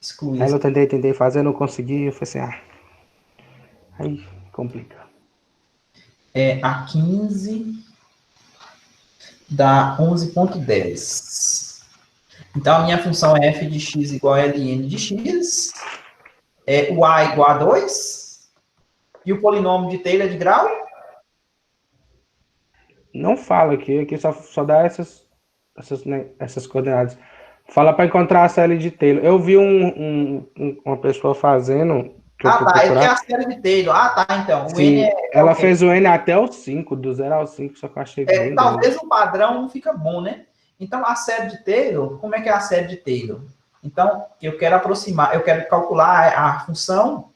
excluir Aí isso. eu tentei fazer, não consegui, eu falei assim, aí complica. A 15 dá 11,10. Então, a minha função é f de x igual a ln de x, o a igual a 2, e o polinômio de Taylor de grau? Não fala aqui só dá essas coordenadas. Fala para encontrar a série de Taylor. Eu vi uma pessoa fazendo, que eu fui Tá, é que é procurar. a série de Taylor. Tá, então. O n Sim, é ela o quê? fez o N até o 5, do 0 ao 5, só que eu achei bem Talvez grande. o padrão não fica bom, né? Então, a série de Taylor, como é que é a série de Taylor? Então, eu quero calcular a função,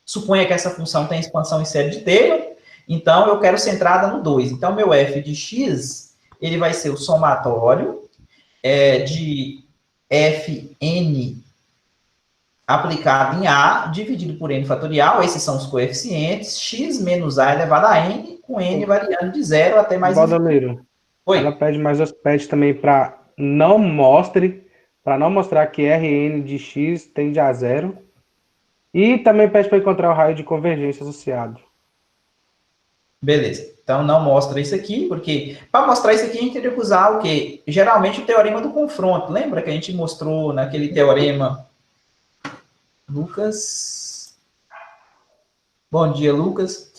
suponha que essa função tem expansão em série de Taylor, então eu quero centrada no 2. Então, meu f de x, ele vai ser o somatório de fn aplicado em a, dividido por n fatorial, esses são os coeficientes, x menos a elevado a n, com n variando de 0 até mais infinito. Valdomiro, ela Oi. pede, mas pede também para não mostrar que Rn de x tende a 0. E também pede para encontrar o raio de convergência associado. Beleza. Então, não mostra isso aqui, porque para mostrar isso aqui, a gente teria que usar o quê? Geralmente, o teorema do confronto. Lembra que a gente mostrou naquele teorema... Lucas... Bom dia, Lucas.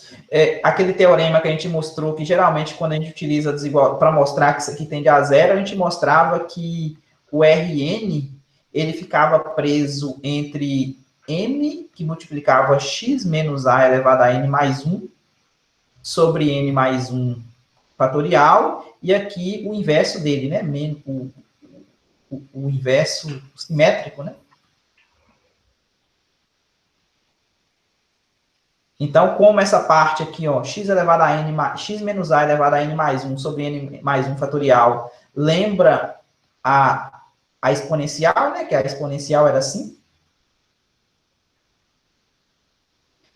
Aquele teorema que a gente mostrou que, geralmente, quando a gente utiliza desigual para mostrar que isso aqui tende a 0, a gente mostrava que o Rn, ele ficava preso entre n, que multiplicava x menos a elevado a n mais 1, sobre n mais 1 fatorial, e aqui o inverso dele, né? O inverso simétrico, né? Então, como essa parte aqui, ó, x elevado a n, x menos a elevado a n mais 1 sobre n mais 1 fatorial, lembra a exponencial, né? Que a exponencial era assim.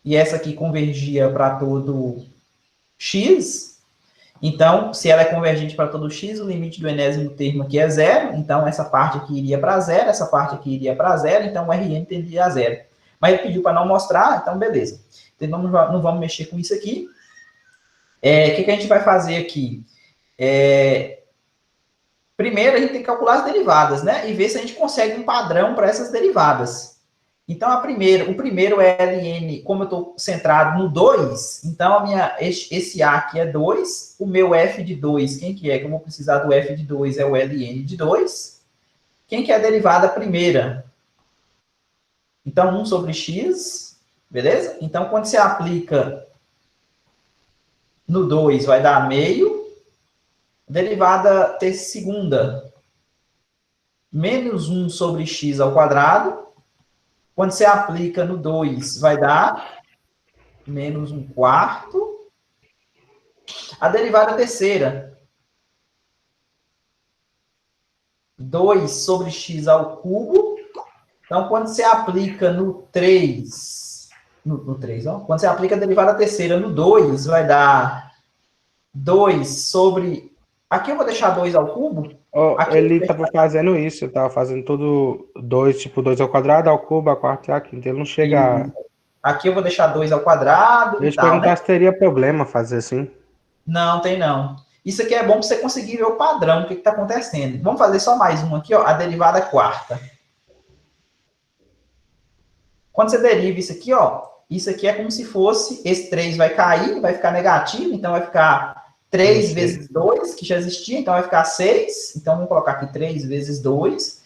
E essa aqui convergia para todo x. Então, se ela é convergente para todo x, o limite do enésimo termo aqui é 0. Então, essa parte aqui iria para 0, essa parte aqui iria para 0. Então, o Rn tenderia a 0. Mas ele pediu para não mostrar, então beleza. Então, não vamos mexer com isso aqui. O que a gente vai fazer aqui? Primeiro, a gente tem que calcular as derivadas, né? E ver se a gente consegue um padrão para essas derivadas. Então, o primeiro é ln, como eu estou centrado no 2, então esse A aqui é 2, o meu f de 2, quem que é? Que eu vou precisar do f de 2 é o ln de 2. Quem que é a derivada primeira? Então, 1 sobre x, beleza? Então, quando você aplica no 2, vai dar meio. Derivada segunda, menos 1 sobre x ao quadrado. Quando você aplica no 2, vai dar menos 1/4. A derivada terceira, 2 sobre x ao cubo. Então, quando você aplica no 3, quando você aplica a derivada terceira no 2, vai dar 2 sobre... Aqui eu vou deixar 2 ao cubo. Ele estava fazendo isso, ele estava fazendo tudo 2, tipo 2 ao quadrado, ao cubo, ao quarto e ao quinto. Ele não chega... Aqui eu vou deixar 2 ao quadrado Deixa e eu tal, perguntar né? se teria problema fazer assim. Não, tem não. Isso aqui é bom para você conseguir ver o padrão, o que está acontecendo. Vamos fazer só mais um aqui, ó, a derivada quarta. Quando você deriva isso aqui, ó, isso aqui é como se fosse, esse 3 vai cair, vai ficar negativo, então vai ficar 3 vezes 2, que já existia, então vai ficar 6. Então, vamos colocar aqui 3 vezes 2,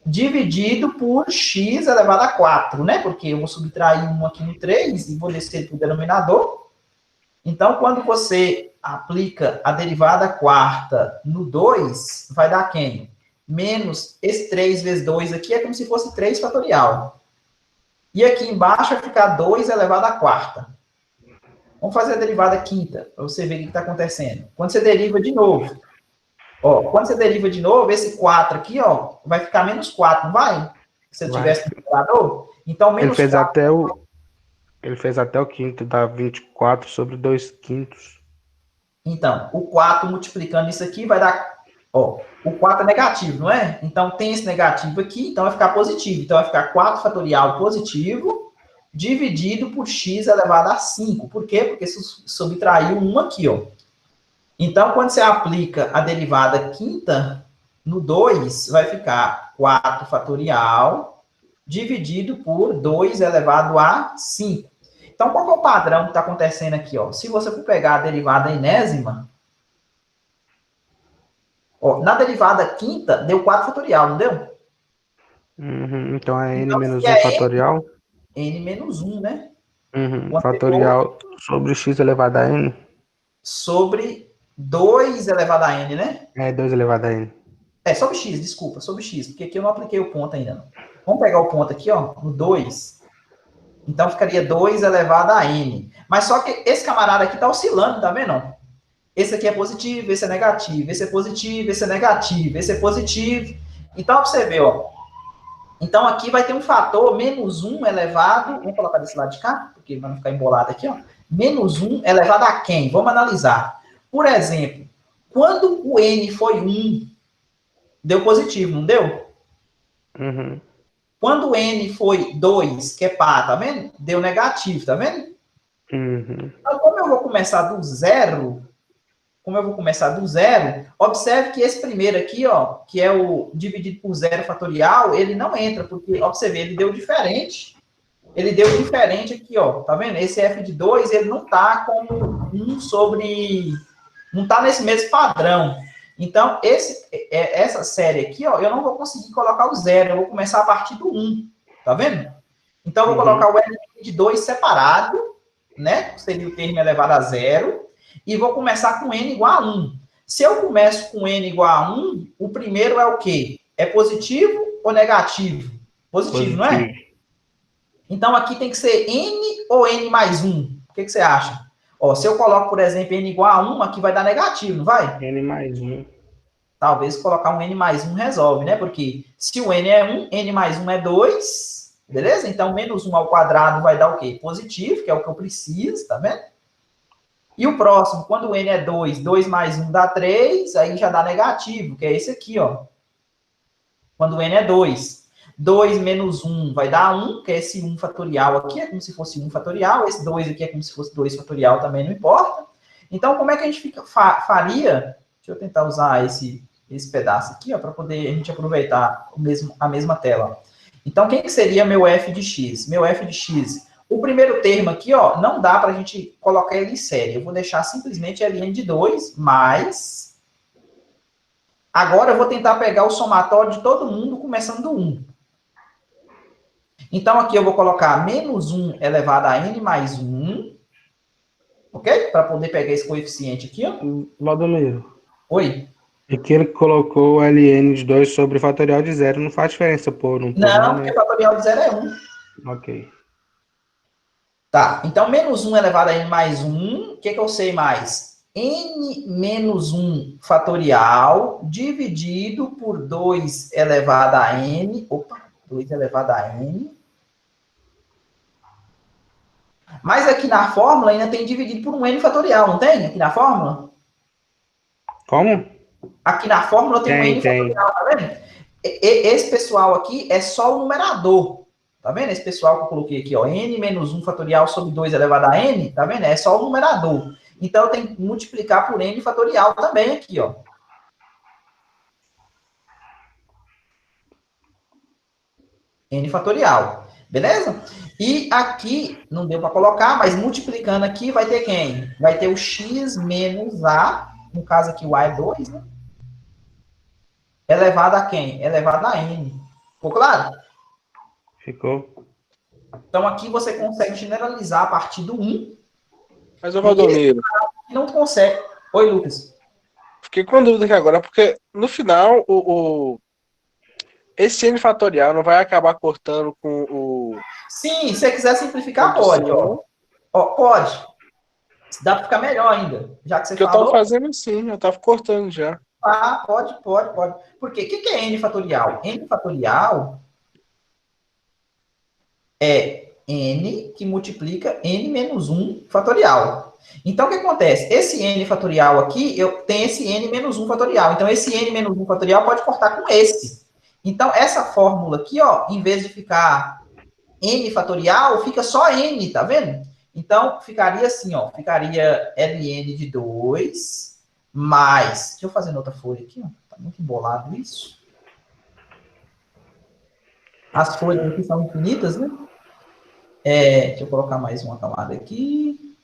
dividido por x elevado a 4, né? Porque eu vou subtrair 1 aqui no 3 e vou descer para o denominador. Então, quando você aplica a derivada quarta no 2, vai dar quem? Menos esse 3 vezes 2 aqui é como se fosse 3 fatorial. E aqui embaixo vai ficar 2 elevado a quarta. Vamos fazer a derivada quinta, para você ver o que está acontecendo. Quando você deriva de novo, ó, quando você deriva de novo, esse 4 aqui, ó, vai ficar menos 4, não vai? Se eu tivesse no calculador. Então, menos 4. Ele fez até o quinto, dá 24 sobre 2 quintos. Então, o 4 multiplicando isso aqui vai dar... Ó, o 4 é negativo, não é? Então, tem esse negativo aqui, então vai ficar positivo. Então, vai ficar 4 fatorial positivo dividido por x elevado a 5. Por quê? Porque subtraiu 1 aqui, ó. Então, quando você aplica a derivada quinta no 2, vai ficar 4 fatorial dividido por 2 elevado a 5. Então, qual que é o padrão que está acontecendo aqui? Ó? Se você for pegar a derivada enésima, ó, na derivada quinta, deu 4 fatorial, não deu? Uhum, então é n Então, menos se 1 é fatorial. n menos 1, né? Uhum, fatorial sobre x elevado a n. Sobre 2 elevado a n, né? É 2 elevado a n. É, sobre x, desculpa, sobre x, porque aqui eu não apliquei o ponto ainda. Não. Vamos pegar o ponto aqui, ó, no 2. Então, ficaria 2 elevado a n. Mas só que esse camarada aqui está oscilando, tá vendo? Esse aqui é positivo, esse é negativo, esse é positivo, esse é negativo, esse é positivo. Então, pra você ver, ó. Então, aqui vai ter um fator menos 1 elevado... Vamos colocar desse lado de cá, porque vai não ficar embolado aqui, ó. Menos 1 elevado a quem? Vamos analisar. Por exemplo, quando o n foi 1, deu positivo, não deu? Uhum. Quando o n foi 2, que é pá, tá vendo? Deu negativo, tá vendo? Uhum. Então, como eu vou começar do zero, observe que esse primeiro aqui, ó, que é o dividido por zero fatorial, ele não entra, porque, observe, ele deu diferente. Ele deu diferente aqui, ó, tá vendo? Esse f de 2, ele não tá como 1 sobre... Não tá nesse mesmo padrão. Então, essa série aqui, ó, eu não vou conseguir colocar o zero, eu vou começar a partir do 1, tá vendo? Então, eu vou colocar o L de 2 separado, né? Seria o termo elevado a zero, e vou começar com n igual a 1. Se eu começo com n igual a 1, o primeiro é o quê? É positivo ou negativo? Positivo, não é? Então, aqui tem que ser n ou n mais 1? O que você acha? Ó, se eu coloco, por exemplo, n igual a 1, aqui vai dar negativo, não vai? N mais 1. Talvez colocar um n mais 1 resolve, né? Porque se o n é 1, n mais 1 é 2, beleza? Então, menos 1 ao quadrado vai dar o quê? Positivo, que é o que eu preciso, tá vendo? E o próximo, quando o n é 2, 2 mais 1 dá 3, aí já dá negativo, que é esse aqui, ó. Quando o n é 2. 2 menos 1 vai dar 1, que é esse 1 fatorial aqui, é como se fosse 1 fatorial. Esse 2 aqui é como se fosse 2 fatorial, também não importa. Então, como é que a gente faria... Deixa eu tentar usar esse pedaço aqui, ó, para poder a gente aproveitar a mesma tela. Então, quem que seria meu f de x? Meu f de x, o primeiro termo aqui, ó, não dá para a gente colocar ele em série. Eu vou deixar simplesmente ln de 2, mais... Agora eu vou tentar pegar o somatório de todo mundo, começando do 1. Então, aqui eu vou colocar menos 1 elevado a n mais 1, ok? Para poder pegar esse coeficiente aqui, ó. Valdomiro. Oi? E que ele colocou o ln de 2 sobre fatorial de 0, não faz diferença pôr um por Não, né? porque fatorial de 0 é 1. Ok. Tá, então menos 1 elevado a n mais 1, o que eu sei mais? N menos 1 fatorial dividido por 2 elevado a n, 2 elevado a n. Mas aqui na fórmula ainda tem dividido por um n fatorial, não tem? Aqui na fórmula? Como? Aqui na fórmula tem um n fatorial, tá vendo? Esse pessoal aqui é só o numerador. Tá vendo? Esse pessoal que eu coloquei aqui, ó, n menos 1 fatorial sobre 2 elevado a n, tá vendo? É só o numerador. Então, eu tenho que multiplicar por n fatorial também aqui, ó. N fatorial. Beleza? E aqui, não deu para colocar, mas multiplicando aqui, vai ter quem? Vai ter o x menos a, no caso aqui o a é 2, né? Elevado a quem? Elevado a n. Ficou claro? Ficou. Então, aqui você consegue generalizar a partir do 1. Mas, ô Valdomiro, não consegue. Oi, Lucas. fiquei com dúvida aqui agora, porque no final, esse n fatorial não vai acabar cortando com o... Sim, se você quiser simplificar, pode. Ó, pode. Dá para ficar melhor ainda. Já que você Porque falou. eu tava fazendo assim, eu tava cortando já. Ah, pode. Por quê? O que é n fatorial? N fatorial é n que multiplica n menos 1 fatorial. Então, o que acontece? Esse n fatorial aqui, eu tenho esse n menos 1 fatorial. Então, esse n menos 1 fatorial pode cortar com esse. Então, essa fórmula aqui, ó, em vez de ficar n fatorial, fica só n, tá vendo? Então, ficaria assim, ó, ficaria ln de 2 mais... Deixa eu fazer noutra folha aqui, ó. Tá muito embolado isso. As folhas aqui são infinitas, né? Deixa eu colocar mais uma camada aqui.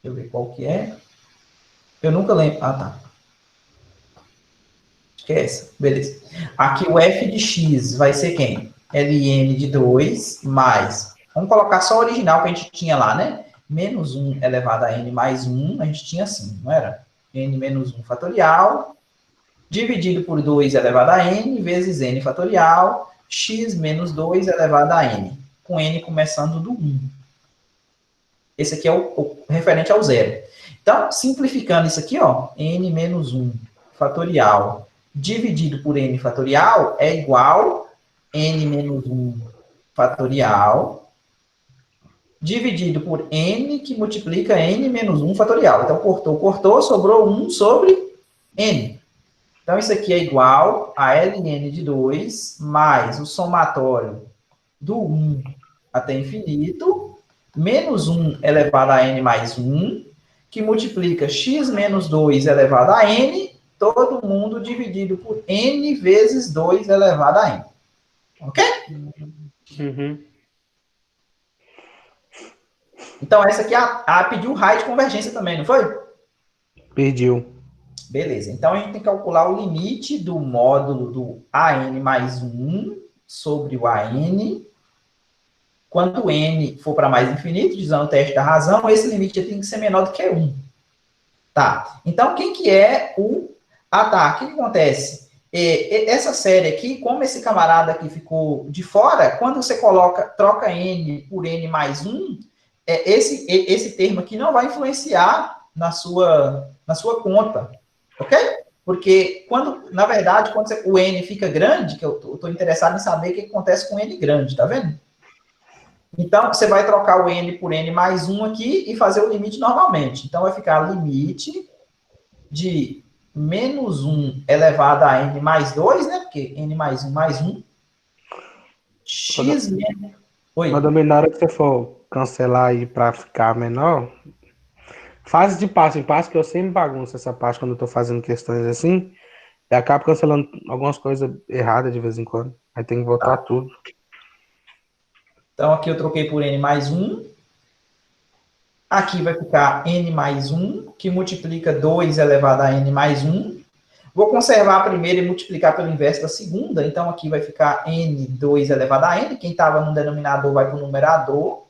Deixa eu ver qual que é. Eu nunca lembro. Ah, tá. Acho que é essa. Beleza. Aqui o f de x vai ser quem? Ln de 2 mais... Vamos colocar só o original que a gente tinha lá, né? Menos 1 elevado a n mais 1. A gente tinha assim, não era? N menos 1 fatorial. Dividido por 2 elevado a n vezes n fatorial. X menos 2 elevado a n. Com n começando do 1. Esse aqui é o referente ao zero. Então, simplificando isso aqui, ó, n menos 1 fatorial dividido por n fatorial é igual n menos 1 fatorial dividido por n que multiplica n menos 1 fatorial. Então, cortou, sobrou 1 sobre n. Então, isso aqui é igual a ln de 2 mais o somatório do 1 até infinito, menos 1 elevado a n mais 1, que multiplica x menos 2 elevado a n, todo mundo dividido por n vezes 2 elevado a n. Ok? Uhum. Então, essa aqui pediu raio de convergência também, não foi? Pediu. Beleza. Então, a gente tem que calcular o limite do módulo do an mais 1 sobre o an. Quando n for para mais infinito, usando o teste da razão, esse limite tem que ser menor do que 1. Tá. Então, quem que é o... Ah, tá. O que acontece? Essa série aqui, como esse camarada aqui ficou de fora, quando você troca n por n mais 1, esse termo aqui não vai influenciar na sua conta. Ok? Porque, na verdade, quando o n fica grande, que eu estou interessado em saber o que acontece com n grande, tá vendo? Então, você vai trocar o n por n mais 1 aqui e fazer o limite normalmente. Então, vai ficar limite de menos 1 elevado a n mais 2, né? Porque n mais 1 mais 1. X menos... Oi. Mas também na hora que você for cancelar aí para ficar menor, faz de passo em passo, que eu sempre bagunço essa parte quando eu tô fazendo questões assim, e acabo cancelando algumas coisas erradas de vez em quando. Aí tem que voltar tudo. Então, aqui eu troquei por n mais 1. Aqui vai ficar n mais 1, que multiplica 2 elevado a n mais 1. Vou conservar a primeira e multiplicar pelo inverso da segunda. Então, aqui vai ficar n2 elevado a n. Quem estava no denominador vai para o numerador.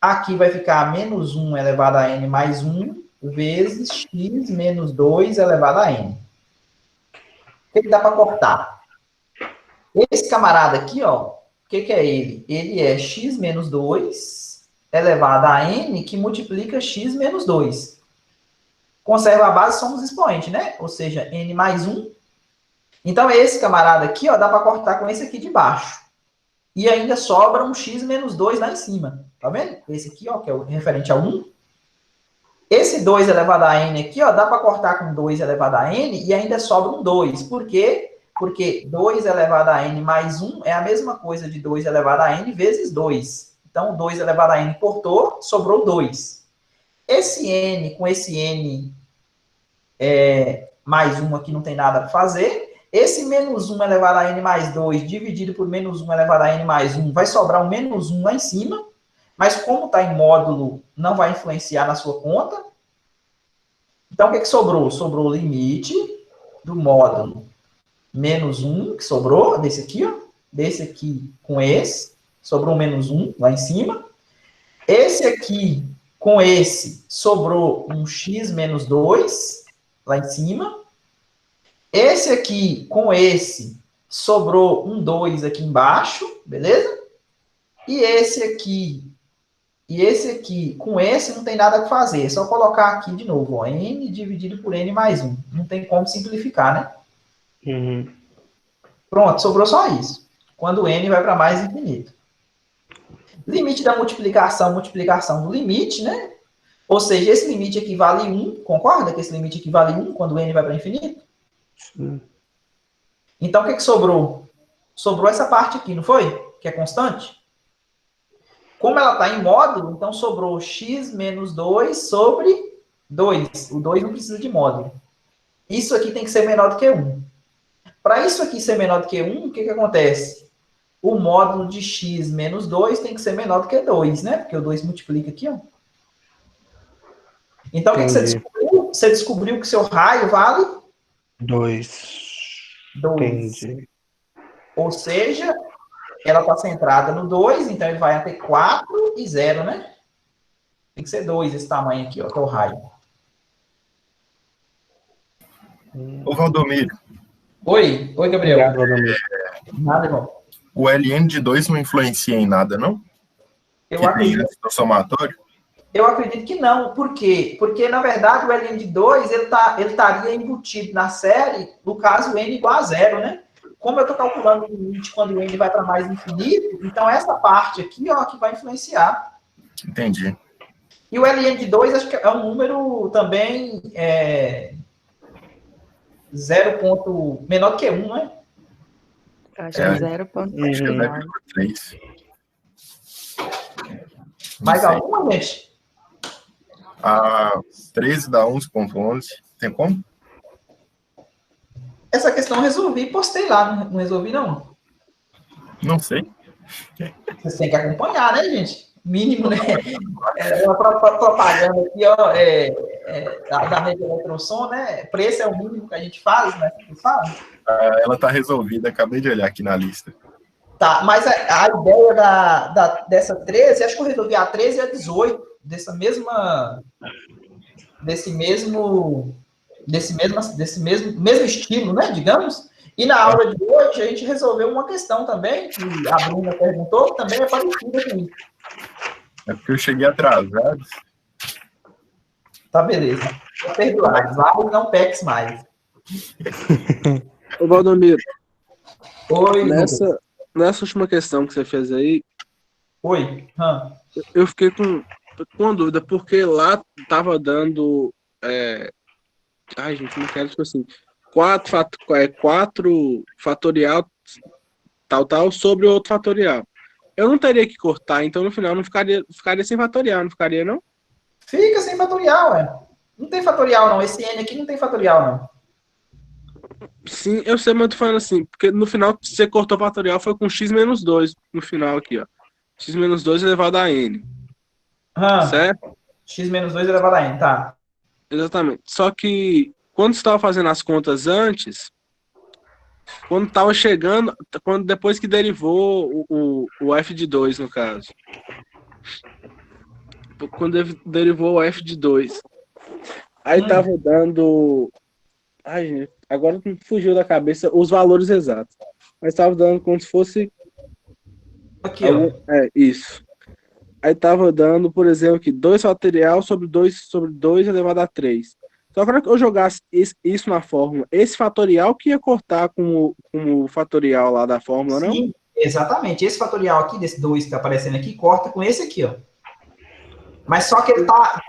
Aqui vai ficar menos 1 elevado a n mais 1, vezes x menos 2 elevado a n. O que dá para cortar? Esse camarada aqui, ó, o que é ele? Ele é x menos 2 elevado a n, que multiplica x menos 2. Conserva a base, somos expoente, né? Ou seja, n mais 1. Então, esse camarada aqui, ó, dá para cortar com esse aqui de baixo. E ainda sobra um x menos 2 lá em cima. Tá vendo? Esse aqui, ó, que é o referente a 1. Esse 2 elevado a n aqui, ó, dá para cortar com 2 elevado a n e ainda sobra um 2. Por quê? Porque 2 elevado a n mais 1 é a mesma coisa de 2 elevado a n vezes 2. Então, 2 elevado a n cortou, sobrou 2. Esse n com esse n mais 1 aqui não tem nada para fazer. Esse menos 1 elevado a n mais 2 dividido por menos 1 elevado a n mais 1 vai sobrar um menos 1 lá em cima. Mas como está em módulo, não vai influenciar na sua conta. Então, o que sobrou? Sobrou o limite do módulo menos 1, que sobrou, desse aqui, ó. Desse aqui com esse. Sobrou um menos 1 lá em cima. Esse aqui com esse sobrou um x menos 2 lá em cima. Esse aqui com esse sobrou um 2 aqui embaixo, beleza? E esse aqui com esse não tem nada a fazer. É só colocar aqui de novo, ó, n dividido por n mais 1. Não tem como simplificar, né? Uhum. Pronto, sobrou só isso. Quando n vai para mais infinito. Limite da multiplicação, multiplicação do limite, né? Ou seja, esse limite equivale a 1, concorda que esse limite equivale a 1 quando n vai para infinito? Sim. Então, o que sobrou? Sobrou essa parte aqui, não foi? Que é constante? Como ela está em módulo, então sobrou x menos 2 sobre 2. O 2 não precisa de módulo. Isso aqui tem que ser menor do que 1. Para isso aqui ser menor do que 1, o que acontece? O módulo de x menos 2 tem que ser menor do que 2, né? Porque o 2 multiplica aqui, ó. Então, o que você descobriu? Você descobriu que seu raio vale? 2. 2. Entendi. Ou seja, ela está centrada no 2, então ele vai até 4 e 0, né? Tem que ser 2 esse tamanho aqui, ó, que é o raio. Ô, Valdomiro. Oi, Gabriel. Obrigado, Valdomiro. Nada, irmão. O LN de 2 não influencia em nada, não? Eu acredito. No somatório? Eu acredito que não. Por quê? Porque, na verdade, o LN de 2, ele estaria embutido na série, no caso, n igual a 0, né? Como eu estou calculando o limite quando o n vai para mais infinito, então essa parte aqui, ó, que vai influenciar. Entendi. E o LN de 2, acho que é um número também 0. Menor do que 1, né? Acho que é 0,3. Acho que é 0,3. Mais alguma, gente? A 13 dá 11,11. Tem como? Essa questão eu resolvi e postei lá. Não resolvi, não? Não sei. Vocês têm que acompanhar, né, gente? Mínimo, né? Uma propaganda aqui, ó, da rede Eletrosom, né? Preço é o mínimo que a gente faz, né? Ela tá resolvida, acabei de olhar aqui na lista. Tá, mas a ideia dessa 13, acho que eu resolvi a 13 e a 18, desse mesmo estilo, né, digamos. E na aula de hoje, a gente resolveu uma questão também, que a Bruna perguntou, que também é parecida com isso. É porque eu cheguei atrasado. Tá, beleza. Tá perdoado. Vai, não peques mais. Ô, Valdomiro. Oi, nessa última questão que você fez aí, oi. Eu fiquei com uma dúvida, porque lá tava dando. Ai, gente, não quero, tipo assim, 4 fatorial tal sobre o outro fatorial. Eu não teria que cortar, então no final não ficaria sem fatorial, não ficaria, não? Fica sem fatorial, ué. Não tem fatorial, não. Esse N aqui não tem fatorial, não. Sim, eu sei, mas eu tô falando assim, porque no final você cortou o fatorial, foi com x menos 2 no final aqui, ó. X menos 2 elevado a n. Certo? X menos 2 elevado a n, tá. Exatamente. Só que quando você estava fazendo as contas antes, quando estava chegando, depois que derivou o f de 2, no caso. Quando derivou o f de 2. Aí estava dando... Ai, gente, agora fugiu da cabeça os valores exatos. Mas estava dando como se fosse... Aqui, ó. Isso. Aí estava dando, por exemplo, aqui, 2 fatorial sobre 2 elevado a 3. Só que quando eu jogasse isso na fórmula, esse fatorial que ia cortar com o fatorial lá da fórmula, não? Sim, exatamente. Esse fatorial aqui, desse 2 que está aparecendo aqui, corta com esse aqui, ó. Mas só que ele tá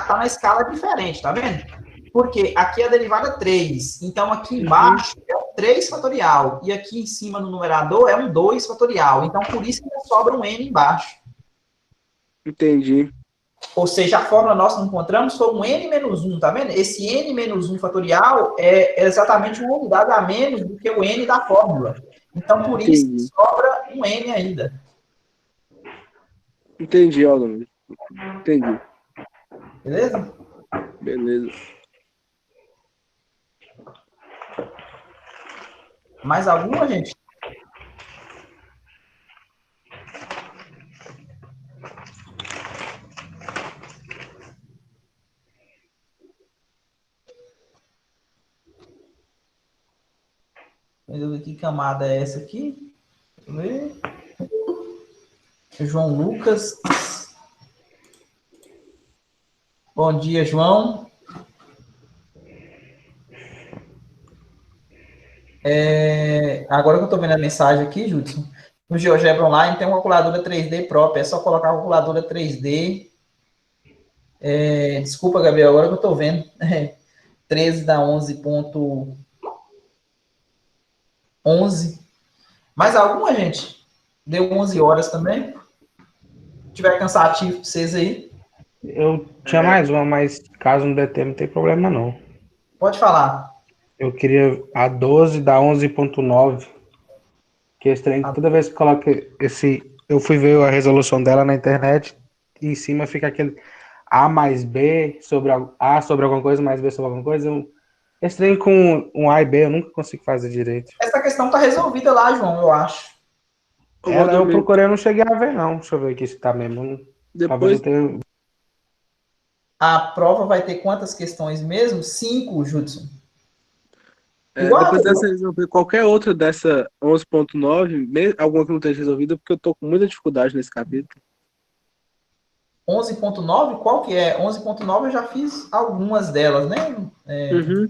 na escala diferente, tá vendo? Porque aqui é a derivada 3. Então, aqui embaixo é um 3 fatorial. E aqui em cima, no numerador, é um 2 fatorial. Então, por isso que sobra um n embaixo. Entendi. Ou seja, a fórmula nossa que encontramos foi um n menos 1, tá vendo? Esse n menos 1 fatorial é exatamente uma unidade a menos do que o n da fórmula. Então, por isso que sobra um n ainda. Entendi, Aldo. Entendi. Beleza? Beleza. Mais alguma, gente? Deixa eu ver que camada é essa aqui. Deixa eu ver. João Lucas. Bom dia, João. Agora que eu estou vendo a mensagem aqui, Judson, No GeoGebra Online tem uma calculadora 3D própria, é só colocar a calculadora 3D. Desculpa, Gabriel, agora que eu estou vendo. 13 dá 11.11. Mais alguma, gente? Deu 11 horas também? Se tiver cansativo pra vocês aí. Eu tinha mais uma, mas caso não der tempo, não tem problema não. Pode falar. Eu queria a 12 dá 11.9. Que é estranho que toda vez que coloca esse... Eu fui ver a resolução dela na internet e em cima fica aquele A mais B sobre A sobre alguma coisa, mais B sobre alguma coisa. É estranho com um A e B, eu nunca consigo fazer direito. Essa questão tá resolvida lá, João, eu acho. Eu procurei, eu não cheguei a ver, não. Deixa eu ver aqui se tá mesmo. Depois, A prova vai ter quantas questões mesmo? 5, Judson. Igual depois dessa resolver qualquer outra dessa 11.9, alguma que não esteja resolvida, porque eu tô com muita dificuldade nesse capítulo. 11.9, qual que é? 11.9 eu já fiz algumas delas, né? Uhum.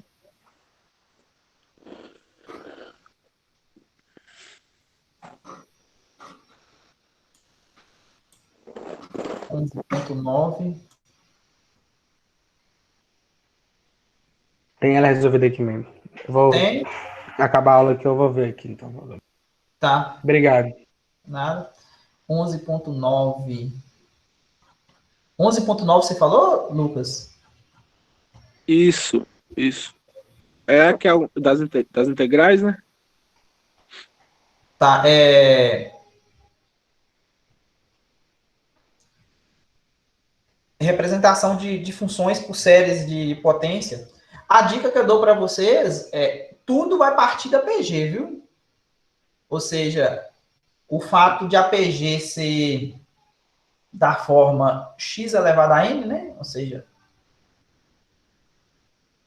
Tem ela resolvida aqui mesmo. Eu vou acabar a aula aqui, eu vou ver aqui, então. Tá. Obrigado. Nada. 11.9. 11.9 você falou, Lucas? Isso. É a que é das integrais, né? Tá, representação de funções por séries de potência. A dica que eu dou para vocês é tudo vai partir da PG, viu? Ou seja, o fato de a PG ser da forma x elevado a n, né? Ou seja,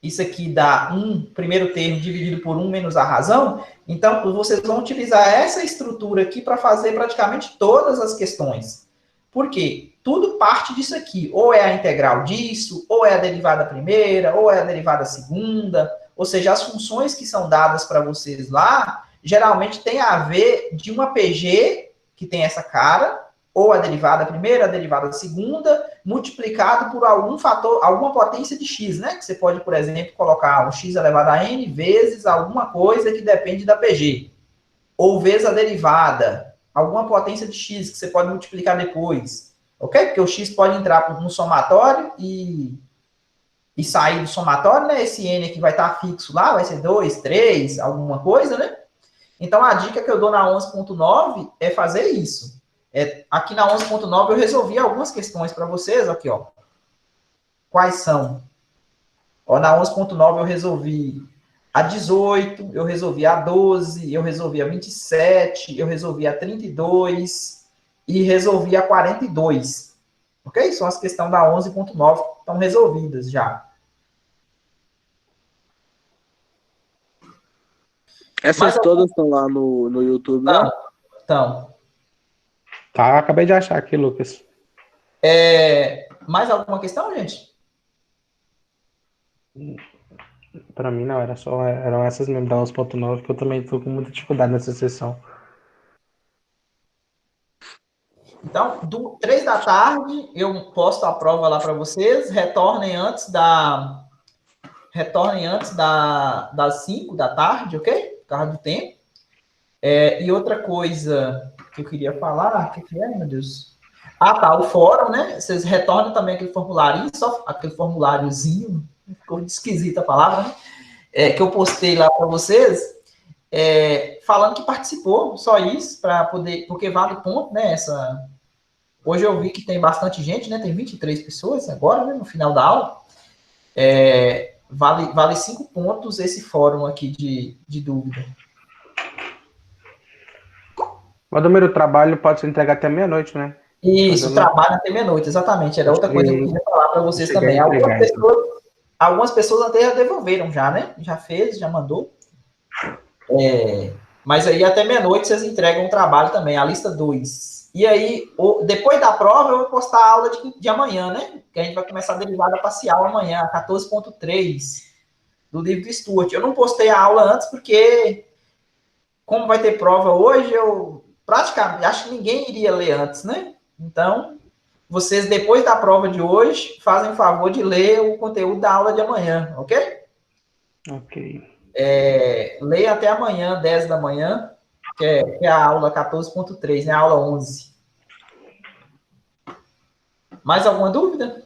isso aqui dá primeiro termo dividido por 1 menos a razão. Então, vocês vão utilizar essa estrutura aqui para fazer praticamente todas as questões. Por quê? Tudo parte disso aqui. Ou é a integral disso, ou é a derivada primeira, ou é a derivada segunda. Ou seja, as funções que são dadas para vocês lá, geralmente tem a ver de uma PG, que tem essa cara, ou a derivada primeira, a derivada segunda, multiplicado por algum fator, alguma potência de x, né? Que você pode, por exemplo, colocar um x elevado a n vezes alguma coisa que depende da PG. Ou vezes a derivada, alguma potência de x que você pode multiplicar depois. Ok? Porque o x pode entrar no somatório e sair do somatório, né? Esse n aqui vai estar fixo lá, vai ser 2, 3, alguma coisa, né? Então, a dica que eu dou na 11.9 é fazer isso. Aqui na 11.9 eu resolvi algumas questões para vocês, aqui, ó. Quais são? Ó, na 11.9 eu resolvi a 18, eu resolvi a 12, eu resolvi a 27, eu resolvi a 32 e resolvi a 42. Ok? São as questões da 11.9 que estão resolvidas já. Essas todas estão lá no YouTube, né? Então. Tá, acabei de achar aqui, Lucas. Mais alguma questão, gente? Para mim não, eram essas mesmo da 11.9, que eu também estou com muita dificuldade nessa sessão. Então, 3 da tarde, eu posto a prova lá para vocês, retornem antes das 5 da tarde, ok? Por causa do tempo. E outra coisa que eu queria falar, o que é, meu Deus? Ah, tá, o fórum, né? Vocês retornam também aquele formulário, só aquele formuláriozinho, ficou esquisita a palavra, né? Que eu postei lá para vocês, falando que participou, só isso, para poder, porque vale ponto, né? Hoje eu vi que tem bastante gente, né? Tem 23 pessoas agora, né? No final da aula. Vale 5 pontos esse fórum aqui de dúvida. O número do trabalho pode ser entregue até meia-noite, né? Isso, trabalho até meia-noite, exatamente. Era outra coisa que eu queria falar para vocês também. Algumas pessoas até já devolveram já, né? Já fez, já mandou. Mas aí até meia-noite vocês entregam o trabalho também, a lista 2. E aí, depois da prova, eu vou postar a aula de amanhã, né? Que a gente vai começar a derivada parcial amanhã, 14.3, do livro do Stuart. Eu não postei a aula antes porque, como vai ter prova hoje, eu praticamente, acho que ninguém iria ler antes, né? Então, vocês, depois da prova de hoje, fazem o favor de ler o conteúdo da aula de amanhã, ok? Ok. Leia até amanhã, 10 da manhã, que é a aula 14.3, né? A aula 11. Mais alguma dúvida?